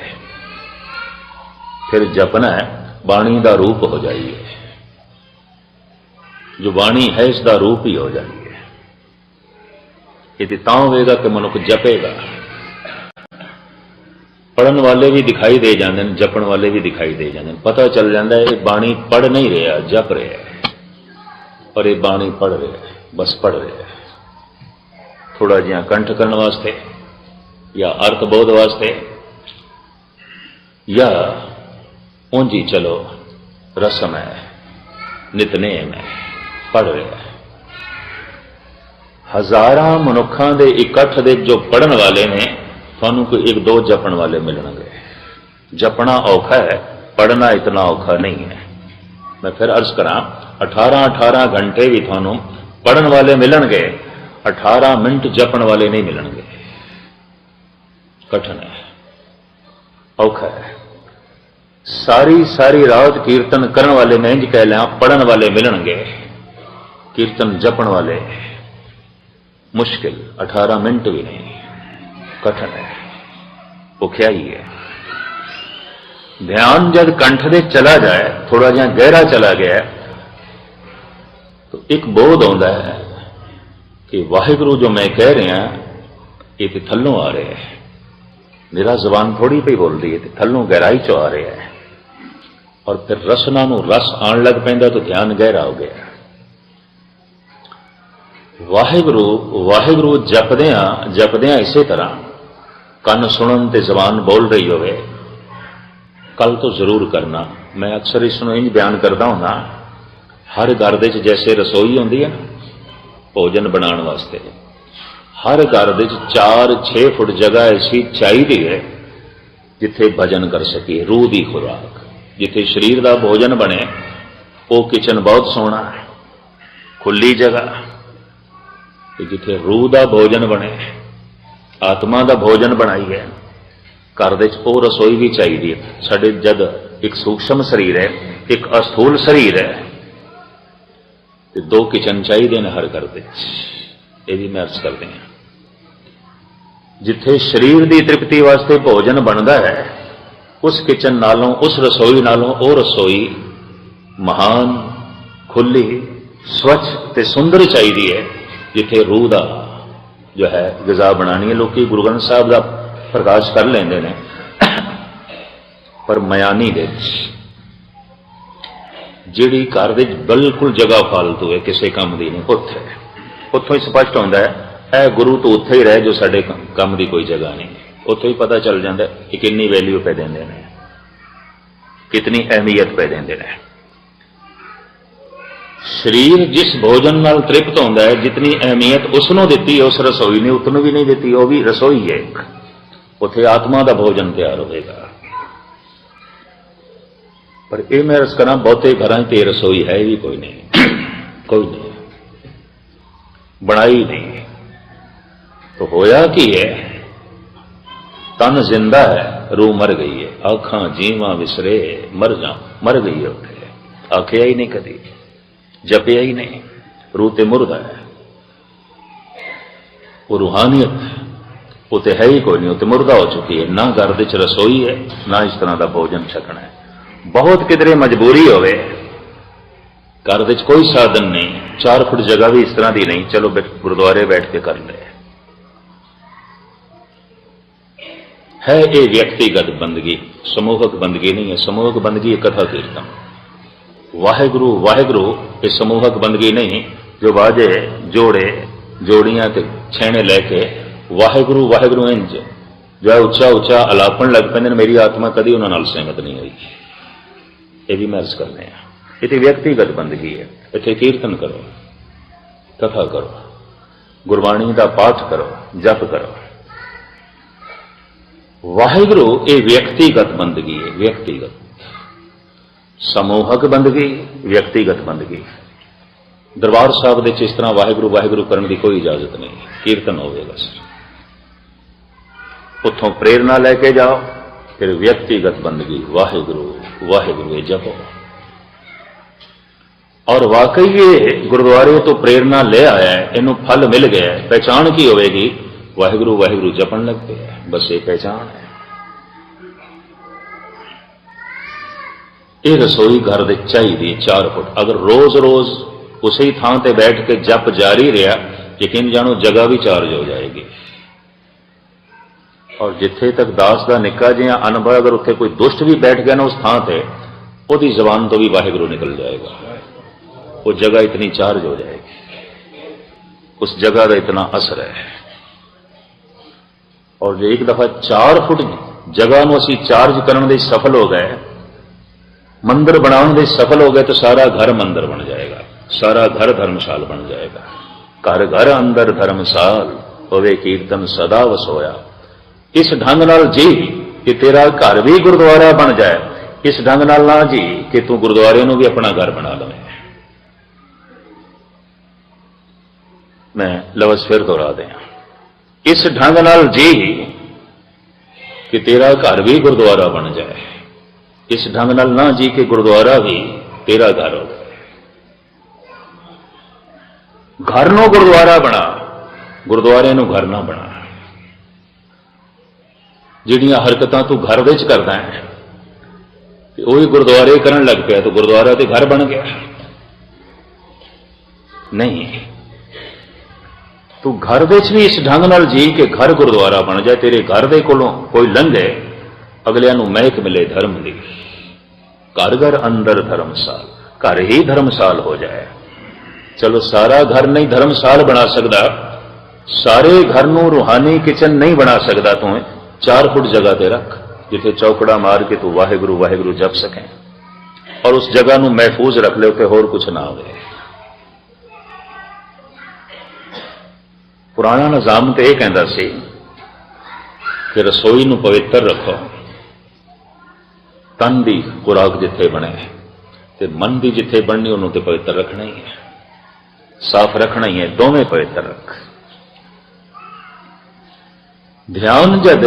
फिर जपना है बाणी का रूप हो जाइए, जो बाणी है इसका रूप ही हो जाइए। यदि तां होगा कि मनुख जपेगा। पढ़न वाले भी दिखाई दे जाते हैं, जपण वाले भी दिखाई दे जाते हैं, पता चल जाता है ये बाणी पढ़ नहीं रहा, जप रहा है, और ये बाणी पढ़ रहा है, बस पढ़ रहा है। थोड़ा जिहा कंठ करने वास्ते या अर्थबोध वास्ते, या ऊंजी चलो रस्म है, नितनेम है, पढ़ रहा है। हजारां मनुखां दे इकट्ठ दे जो पढ़न वाले ने, थानू कोई एक दो जपण वाले मिलणगे। जपना औखा है, पढ़ना इतना औखा नहीं है। मैं फिर अर्ज करा, 18-18 घंटे भी थानू पढ़न वाले मिलणगे, 18 मिनट जपण वाले नहीं मिलणगे। कठिन है, औखा है। सारी सारी रात कीर्तन करने वाले मैं इंज कह लिया, पढ़न वाले मिलणगे, कीर्तन जपण वाले मुश्किल, 18 मिनट भी नहीं, कठिन है, भुखिया ही है। ध्यान जब कंठ दे चला जाए, थोड़ा जिहा गहरा चला गया, तो एक बोध आता है कि वाहिगुरू जो मैं कह रहा ये तो थल्लों आ रहा है, मेरा जबान थोड़ी पे बोल रही है, तो थल्लों गहराई चो आ रहा है। और फिर रसना नूं रस आन लग पैंदा, तो ध्यान गहरा हो गया। वाहिगुरू वाहिगुरू जपदियां इसे तरह कन सुनन ते जबान बोल रही होवे, कल तो जरूर करना। मैं अक्सर इसनों इंज बयान करता हूं, हर घर दे जैसे रसोई होंदी है भोजन बनाने वास्ते, हर घर दे 4-6 फुट जगह ऐसी चाहिए है जिथे भजन कर सके, रूह की खुराक, जिथे शरीर का भोजन बने। वो किचन बहुत सोहना है, खुली जगह, जिथे रूह का भोजन बने, आत्मा का भोजन बनाइए। घर दे वो रसोई भी चाहिए। साडे जद एक सूक्ष्म शरीर है, एक अस्थूल शरीर है, तो 2 किचन चाहिए ने हर घर दे। ये भी मैं अर्ज करते हैं, जिथे शरीर की तृप्ति वास्ते भोजन बनता है, उस किचन नालों, उस रसोई नालों वो रसोई महान, खुली, स्वच्छ ते सुंदर चाहिए है, जिथे रूह का जो है ग़िज़ा बनानी है। लोग गुरु ग्रंथ साहब का प्रकाश कर लेंदे ने, पर मयानी दे ਜਿਹੜੀ ਘਰ ਦੇ ਬਿਲਕੁਲ ਜਗ੍ਹਾ ਫਾਲਤੂ ਹੈ, ਕਿਸੇ ਕੰਮ ਦੀ ਨਹੀਂ, ਉੱਥੋਂ ਹੀ ਸਪਸ਼ਟ ਹੁੰਦਾ ਹੈ ਇਹ ਗੁਰੂ ਤੋਂ ਉੱਥੇ ਹੀ ਰਹੇ ਜੋ ਸਾਡੇ ਕੰਮ ਦੀ ਕੋਈ ਜਗ੍ਹਾ ਨਹੀਂ। ਉੱਥੋਂ ਹੀ ਪਤਾ ਚੱਲ ਜਾਂਦਾ ਕਿ ਕਿੰਨੀ ਵੈਲਿਊ ਪੈ ਦਿੰਦੇ ਨੇ, ਕਿਤਨੀ ਅਹਿਮੀਅਤ ਪੈ ਦਿੰਦੇ ਨੇ। ਸਰੀਰ ਜਿਸ ਭੋਜਨ ਨਾਲ ਤ੍ਰਿਪਤ ਹੁੰਦਾ ਹੈ, ਜਿਤਨੀ ਅਹਿਮੀਅਤ ਉਸ ਨੂੰ ਦਿੱਤੀ ਉਸ ਰਸੋਈ ਨੇ ਉਤਨੂੰ ਵੀ ਨਹੀਂ ਦਿੱਤੀ। ਉਹ ਵੀ ਰਸੋਈ ਹੈ ਇੱਕ, ਉੱਥੇ ਆਤਮਾ ਦਾ ਭੋਜਨ ਤਿਆਰ ਹੋਵੇਗਾ। ਪਰ ਇਹ ਮੈਂ ਅਰਜ਼ ਕਰਾਂ ਬਹੁਤੇ ਘਰਾਂ 'ਤੇ ਰਸੋਈ ਹੈ ਵੀ ਕੋਈ ਨਹੀਂ, ਕੋਈ ਨਹੀਂ, ਬਣਾਈ ਨਹੀਂ। तो होया की है, तन जिंदा है, रूह मर गई है। आखां जीवा विसरे मर गई है उठे, आखिया ही नहीं कदी, जपिया ही नहीं, रूह ते मुर्दा है। वो रूहानियत वो तो है ही कोई नहीं, वो तो मुर्दा हो चुकी है। ना घर विच रसोई है, ना इस तरह का भोजन छकना है। बहुत किधरे मजबूरी होवे, घर विच कोई साधन नहीं, 4 फुट जगह भी इस तरह की नहीं, चलो गुरुद्वारे बैठ के कर ले, है ये व्यक्तिगत बंदगी, समूहक बंदगी नहीं है। समूहक बंदगी कथा कीर्तन, वाहेगुरु वाहेगुरु ये समूहक बंदगी नहीं, जो बाजे जोड़े जोड़ियां ते छेने लेके वाहेगुरु वाहेगुरु इंज जो है उच्चा उच्चा अलापन लग पैंदे, मेरी आत्मा कदी उन्हां नाल सहमत नहीं हुई। ये भी महर्ज करने हैं, ये व्यक्तिगत बंदगी है। इत्थे कीर्तन करो, कथा करो, गुरबाणी का पाठ करो, जप करो। वाहिगुरु ये व्यक्तिगत बंदगी है, व्यक्तिगत। समूहक बंदगी, व्यक्तिगत बंदगी। दरबार साहब दे इस तरह वाहिगुरु वाहिगुरु करने की कोई इजाजत नहीं, कीर्तन होगा सिर्फ, उतों प्रेरणा लेके जाओ, फिर व्यक्तिगत बंदगी वाहिगुरु वाहिगुरु ये जपो। और वाकई ये गुरुद्वारे तो प्रेरणा ले आया है, इनू फल मिल गया है। पहचान की होगी, वाहिगुरु वाहिगुरु जपन लग गया, बस ये पहचान है। ये रसोई घर दे चाहिए 4 फुट। अगर रोज रोज उसी थां ते बैठ के जप जारी रहा, यकीन जानो जगह भी चार्ज हो जाएगी। और जिथे तक दास का निक्का जिहा अनुभव, अगर उत्थे कोई दुष्ट भी बैठ गया ना उस थां ते, उसकी जबान तो भी वाहिगुरु निकल जाएगा। वो जगह इतनी चार्ज हो जाएगी, उस जगह का इतना असर है। और जो एक दफा 4 फुट जगह को असी चार्ज करने दे सफल हो गए, मंदिर बनाने दे सफल हो गए, तो सारा घर मंदिर बन जाएगा, सारा घर धर्मशाल बन जाएगा। घर घर अंदर धर्मशाल होवे कीर्तन सदा वसोया। इस ढंग नाल जी कि तेरा घर भी गुरुद्वारा बन जाए, इस ढंग नाल ना जी कि तू गुरुद्वारे नूं भी अपना घर बना लवे। मैं लफ्ज़ फिर दोहरा दें, इस ढंग नाल जी कि तेरा घर भी गुरुद्वारा बन जाए, इस ढंग नाल ना जी कि गुरुद्वारा भी तेरा घर हो। घर नो गुरुद्वारा बना, गुरुद्वारे नो घर ना बना। जिहड़ियां हरकतां तू घर विच करदा है, वही गुरुद्वारे करन लग पिया, तो गुरुद्वारा ते घर बन गया नहीं। तू घर विच भी इस ढंग नाल जी के घर गुरुद्वारा बन जाए, तेरे घर दे कोलों कोई लंघे, अगलियां नूं महक मिले धर्म दी। घर घर अंदर धर्मशाल, घर ही धर्मशाल हो जाए। चलो सारा घर नहीं धर्मशाल बना सकता, सारे घर नूं रूहानी किचन नहीं बना सकता, तू 4 फुट जगह ते रख, जिथे चौकड़ा मार के तू वाहिगुरु वाहिगुरु जप सकें, और उस जगह नूं महफूज रख ले, उत्ते होर कुछ ना होवे। पुराना निजाम तो यह कहता सी कि रसोई नूं पवित्र रखो, तन की खुराक जिथे बने ते मन की जिथे बननी उन्हों तो पवित्र रखना ही है, साफ रखना ही है, दोवें पवित्र रख। ध्यान जद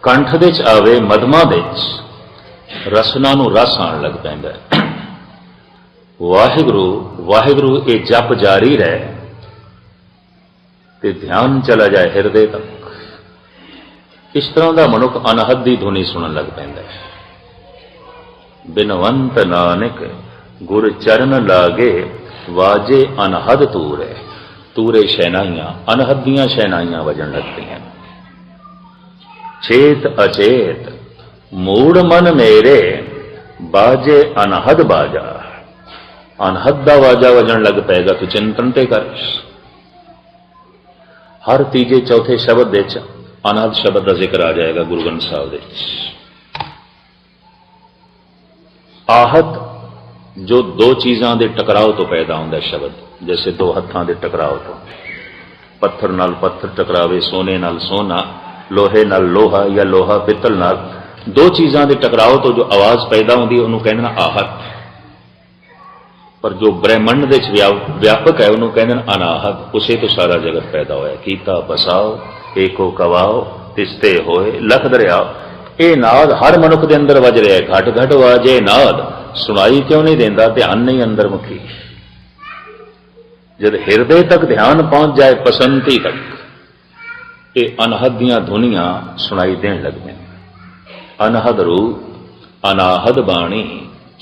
कंठ दे च आवे, मधमा दे रसना नूं रस आण लग पैंदा है। वाहिगुरु वाहिगुरु ये जप जारी रहे, ते ध्यान चला जाए हिरदे तक। इस तरह का मनुख अनहद की धुनी सुनन लग पैंदा है। बिनवंत नानक गुर चरण लागे, वाजे अनहद तूरे। तूरे शहनाइयां, अनहद दियां शहनाइयां वजन लगती हैं। चेत अचेत मूड मन मेरे, बाजे अनहद बाजा। अनहद दा वाजा वजन लग पेगा तो चिंतन ते कर। हर तीजे चौथे शब्द दे अनहद शब्द का जिक्र आ जाएगा गुरु ग्रंथ साहिब दे। आहत जो दो चीज़ों के टकराव तो पैदा होता है शब्द, जैसे दो हत्थों के टकराव तो, पत्थर नाल पत्थर टकरावे, सोने नाल सोना, लोहे नाल लोहा या लोहा पित्तल नाल, दो चीज़ों के टकराव तो जो आवाज़ पैदा होती है उन्होंने कहना आहत। पर जो ब्रह्मंड दे व्यापक है उन्होंने कहना अनाहत। उसे तो सारा जगत पैदा होया। कीता बसाओ एको कवाओ तिस्ते होए लख दरियाओ। ये नाद हर मनुख के अंदर वज रहा है। घट घट वाजे नाद, सुनाई क्यों नहीं देता? ध्यान नहीं अंदर मुखी। जब हिरदे तक ध्यान पहुंच जाए, पसंती तक, ये अनहद दियां धुनियां सुनाई देन लगते हैं। अनहद रूप अनाहद बाणी,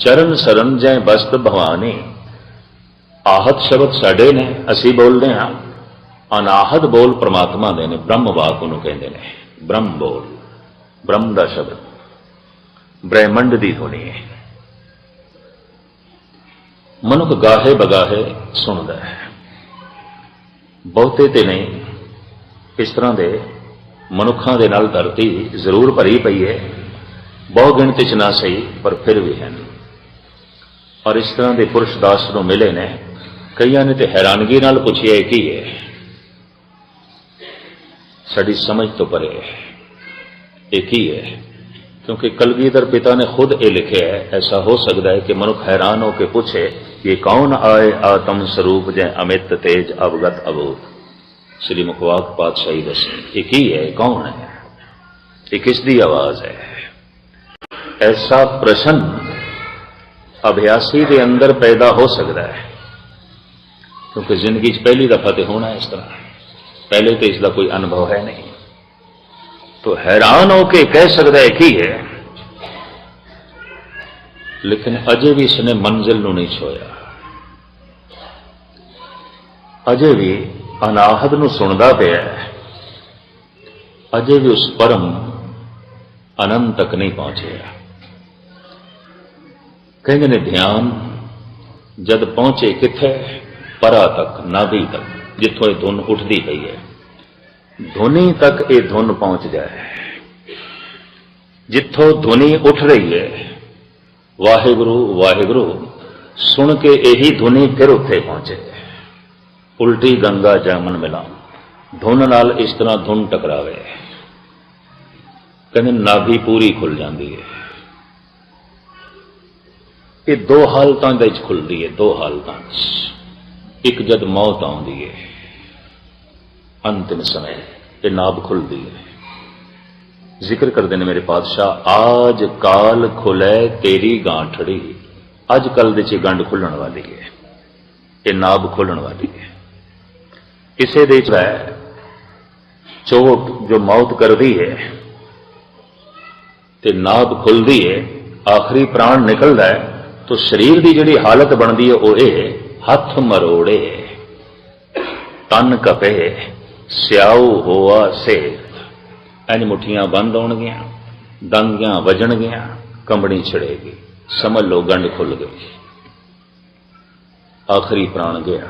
चरण सरन जै बस्त भवानी। आहत शब्द साडे ने, असी बोलते हैं। अनाहद बोल परमात्मा दे ने, ब्रह्म वाक उन्होंने कहते हैं। ब्रह्म बोल, ब्रह्म का शब्द, ब्रह्मंड की धुनी है। मनुख गाहे बगाहे सुनता है, बहुते ते नहीं। इस तरह के मनुखों के नाल धरती जरूर भरी पई है, बहु गिणती च ना सही, पर फिर भी है। और इस तरह के पुरुष दास नूं मिले ने, कईयां ने तो हैरानगी नाल पुछिया की है, साडी समझ तो परे है, एक ही है। क्योंकि कलगीधर पिता ने खुद ये लिखे है। ऐसा हो सकता है कि मनुख हैरान होकर पूछे, ये कौन आए आत्म स्वरूप जै अमित तेज अवगत अबोध। श्री मुखवाक पातशाही दसी एक ही है, कौन है, ये किसकी आवाज है? ऐसा प्रश्न अभ्यासी के अंदर पैदा हो सकता है, क्योंकि जिंदगी पहली दफा तो होना है इस तरह, पहले तो इसका कोई अनुभव है नहीं। तो हैरान होके कह सकता है कि है, लेकिन अजे भी इसने मंजिल नूं नहीं छोया। अजे भी अनाहद नूं सुनदा पिया है, अजे भी उस परम अनंत तक नहीं पहुंचे। कहते ने ध्यान जद पहुंचे किथे, परा तक, नाभि तक, जिथों ये धुन उठती पई है, धुनी तक ये धुन पहुंच जाए। जिथों धुनी उठ रही है, वाहिगुरु वाहिगुरु सुन के यही धुनी फिर उत्थे पहुंचे। उल्टी गंगा जामन मिला, धुन नाल इस तरह धुन टकरावे, कहते नाभि पूरी खुल जाती है। ये दो हालतों खुलती है, दो हालतों। एक जद मौत आती है, अंतिम समय ये नाभ खुलती है। जिक्र करते हैं मेरे पातशाह, आज काल खुलै तेरी गांठड़ी। अज कल दे गंढ खुलन वाली है, ये नाभ खुलन वाली है। इसे दे चोट जो मौत करती है ते नाभ खुलती है, आखिरी प्राण निकलता है, तो शरीर की जिहड़ी हालत बनती है वो ये, हथ मरोड़े तन कपे स्याऊ होआ से। इंज मुठियां बंद होणगियां, दंगियां वजणगियां, कंबनी छिड़ेगी, समझ लो गंढ खुल गई, आखिरी प्राण गया,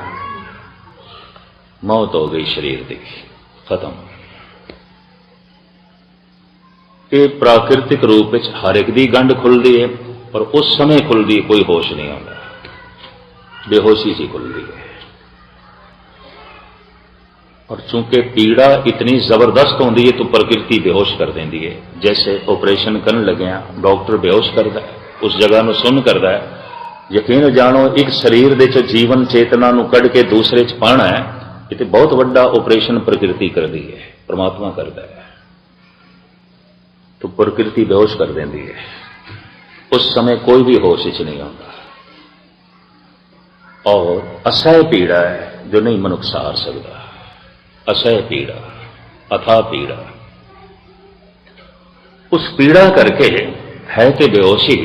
मौत हो गई शरीर की, खत्म। ये प्राकृतिक रूप में हर एक की गंढ खुलती है, पर उस समय खुलती कोई होश नहीं आता, बेहोशी सी खुलती है। और चूंकि पीड़ा इतनी जबरदस्त होती है तो प्रकृति बेहोश कर देती है। जैसे ऑपरेशन करने लगे डॉक्टर बेहोश करता है, उस जगह को सुन करता है। यकीन जानो एक शरीर दे जीवन चेतना कढ़ के दूसरे च पाना है, ये बहुत बड़ा ऑपरेशन प्रकृति करती है, परमात्मा करता है। तो प्रकृति बेहोश कर देती है, उस समय कोई भी होश च नहीं आता। और असह्य पीड़ा है जो नहीं मनुख सहार सकता, असह्य पीड़ा, अथाह पीड़ा। उस पीड़ा करके है तो बेहोशी,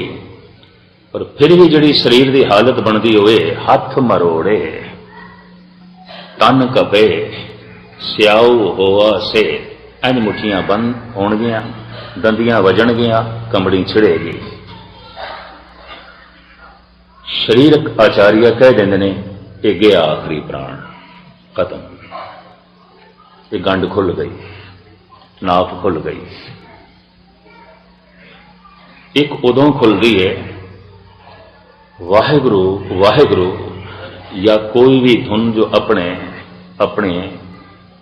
पर फिर भी जिहड़ी शरीर की हालत बनती होए, हथ मरोड़े तन कपे स्याऊ होआ से। इंज मुठियां बंद होणगियां, दंदियां वजणगियां, कंबड़ी छिड़ेगी, शरीरक आचार्य कह देंगे ने ये गया आखिरी प्राण, खत्म, ये गंढ खुल गई, नाप खुल गई। एक उदों खुलती है वाहिगुरु वाहिगुरु या कोई भी धुन जो अपने अपने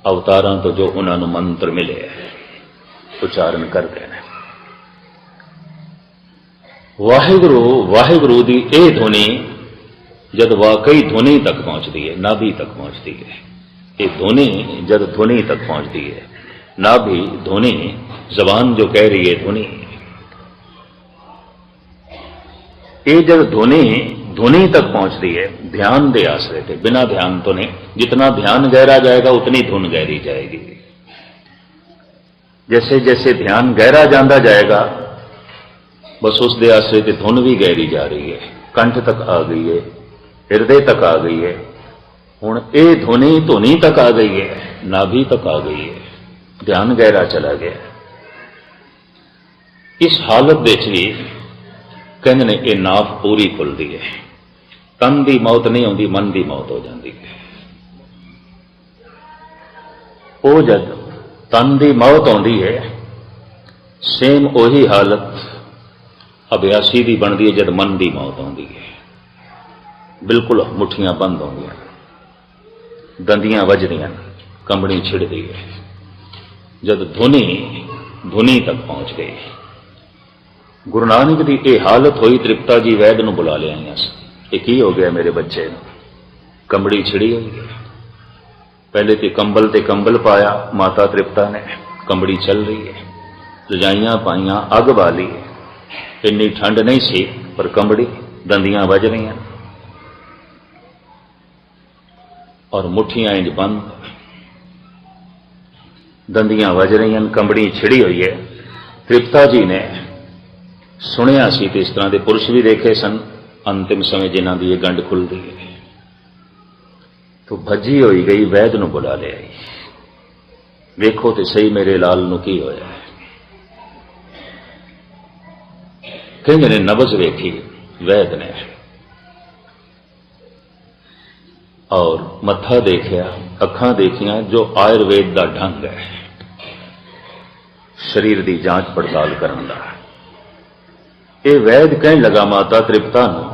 अवतारां तो जो उन्होंने मंत्र मिले उच्चारण करते हैं। वाहिगुरु वाहिगुरु की यह ध्वनि जब वाकई ध्वनि तक पहुंचती है, नाभि तक पहुंचती है, ये ध्वनि जब ध्वनि तक पहुंचती है, नाभि ध्वनि, जबान जो कह रही है ध्वनि, ये जब ध्वनि ध्वनि तक पहुंचती है ध्यान दे आश्रय थे, बिना ध्यान तो नहीं। जितना ध्यान गहरा जाएगा उतनी धुन गहरी जाएगी। जैसे जैसे ध्यान गहरा जाता जाएगा बस उस दे आश्रय की धुन भी गहरी जा रही है, कंठ तक आ गई है, हृदय तक आ गई है, हुण ये ध्वनि धुनी तक आ गई है, नाभि तक आ गई है, ध्यान गहरा चला गया। इस हालत विच भी कहते ने ये नाफ पूरी खुलती है, तन की मौत नहीं आती, मन की मौत हो जाती है। वो जब तन की मौत आती है सेम उही हालत अभ्यासी की बनती है जब मन की मौत आती है। बिल्कुल मुठियां बंद होंदियां, दंदियां वजदियां, कंबनी छिड़ती है। जब धुनी धुनी तक पहुंच गई, गुरु नानक की यह हालत हुई, तृप्ता जी वैद नूं बुला लिया, ये की हो गया मेरे बच्चे नूं, कंबड़ी छिड़ी हुई है। पहले तो कंबल ते कंबल पाया माता तृप्ता ने, कंबड़ी चल रही है, रजाइयां पाइयां, अग बाली, इन्नी ठंड नहीं सी पर कंबड़ी, दंदियां वज रही हैं और मुठियां इंज बंद, दंदियां वज रही हैं, कंबड़ी छिड़ी हुई है। तृप्ता जी ने सुनिया सी ते इस तरह के पुरुष भी देखे सन अंतिम समय जिन्हां दी गंढ खुलती है, तो भजी होई गई, वैद नूं बुला लिया, वेखो तो सही मेरे लाल नूं की होया है। कहंदे ने नबज वेखी वैद ने और मत्था देखिया, अखां देखियां, जो आयुर्वेद का ढंग है शरीर की जांच पड़ताल करने का। ये वैद कहने लगा माता तृप्ता नूं,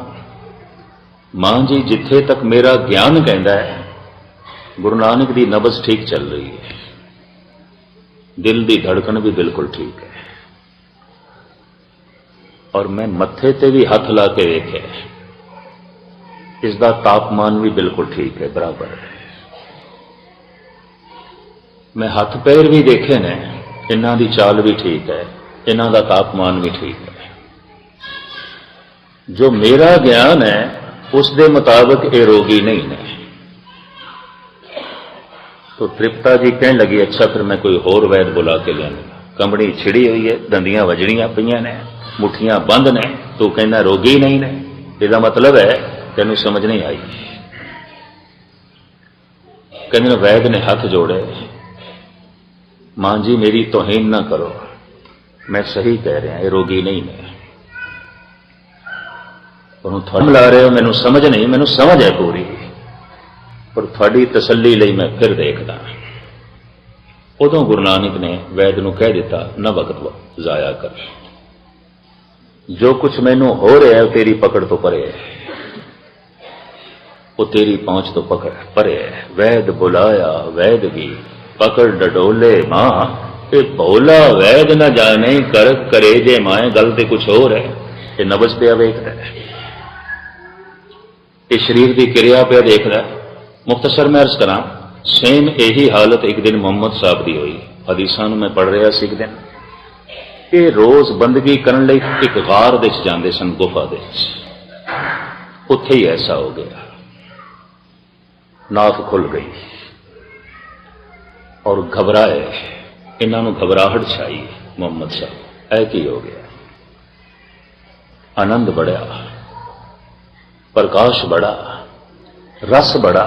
मां जी जिथे तक मेरा ज्ञान कहता है गुरु नानक की नबज ठीक चल रही है, दिल की धड़कन भी बिल्कुल ठीक है, और मैं मत्थे ते भी हथ ला के देखे, इसका तापमान भी बिल्कुल ठीक है, बराबर है। मैं हाथ पैर भी देखे ने, इन्हां दी चाल भी ठीक है, इन्हां दा तापमान भी ठीक है। जो मेरा ज्ञान है उस दे मुताबिक ये रोगी नहीं है। तो तृप्ता जी कहने लगी, अच्छा फिर मैं कोई होर वैद बुला के लिया। कंबड़ी छिड़ी हुई है, दंदियां वजड़ियां पईयां ने, मुठियां बंद ने, तो कहना रोगी नहीं ने, इसका मतलब है तेनू समझ नहीं आई। कहने वैद ने हाथ जोड़े, मां जी मेरी तौहीन ना करो, मैं सही कह रहा, ये रोगी नहीं है। थोड़ा ला रहे हो, मैनू समझ नहीं, मैनू समझ है पूरी, पर थोड़ी तसल्ली लई मैं फिर देखदा। उदों गुरु नानक ने वैद नूं कह दिता, न वक्त जाया कर, जो कुछ मैनू हो रहा है तेरी पकड़ तो परे है, वो तेरी पहुंच तो पकड़ परे है। वैद बुलाया वैद भी पकड़ डडोले मां, ये भोला वैद न जाने कर करे जे माए, गल ते कुछ और है। ये नबज पे वेखदा है, ये शरीर की क्रिया पे देखदा है। मुख्तसर मैं अर्ज करा, सेम यही हालत एक दिन मुहम्मद साहब की हुई। हदीसां मैं पढ़ रहा सी एक दिन, ये रोज बंदगी करने लई एक गार दे जांदे सन, गुफा दे, उत्थे ही ऐसा हो गया, नाफ खुल गई और घबराए, इन्हों घबराहट छाई। मुहम्मद साहब ऐ की हो गया, आनंद बढ़िया, प्रकाश बड़ा, रस बड़ा,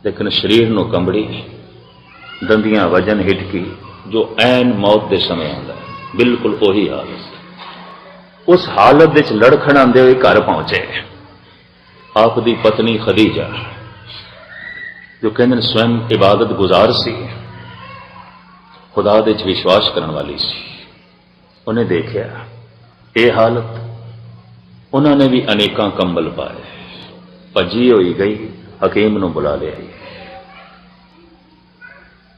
लेकिन शरीर नूं कंबड़ी, दंदियां वजन हिटकी, जो ऐन मौत के समय आता है, बिल्कुल वही हालत। उस हालत विच लड़खड़ांदे हुए घर पहुंचे। आप दी पत्नी खदीजा जो कहते स्वयं इबादत गुजार सी, खुदा दे च विश्वास करने वाली सी, उन्हें देखा ये हालत, उन्होंने भी अनेकों कंबल पाए, भजी हुई गई, हकीम नूं बुला लिया।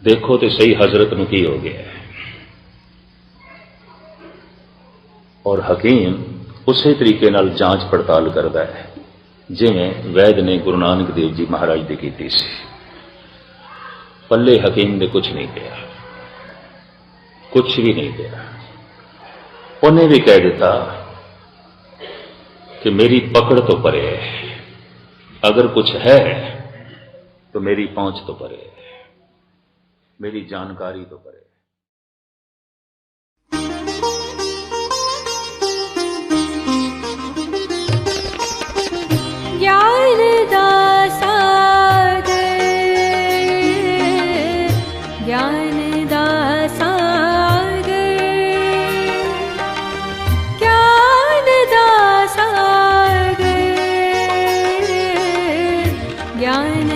देखो तो सही हजरत नूं की हो गया है। और हकीम उसी तरीके नाल जांच पड़ताल करता है जिवें वैद ने गुरु नानक देव जी महाराज दी कीती सी। पल्ले हकीम दे कुछ नहीं पिया, कुछ भी नहीं पिया। उन्हें भी कह दिता कि मेरी पकड़ तो परे है, अगर कुछ है तो मेरी पहुंच तो परे है, मेरी जानकारी तो परे। ज्ञान दा सागर, ज्ञान दा सागर, ज्ञान दा सागर, ज्ञान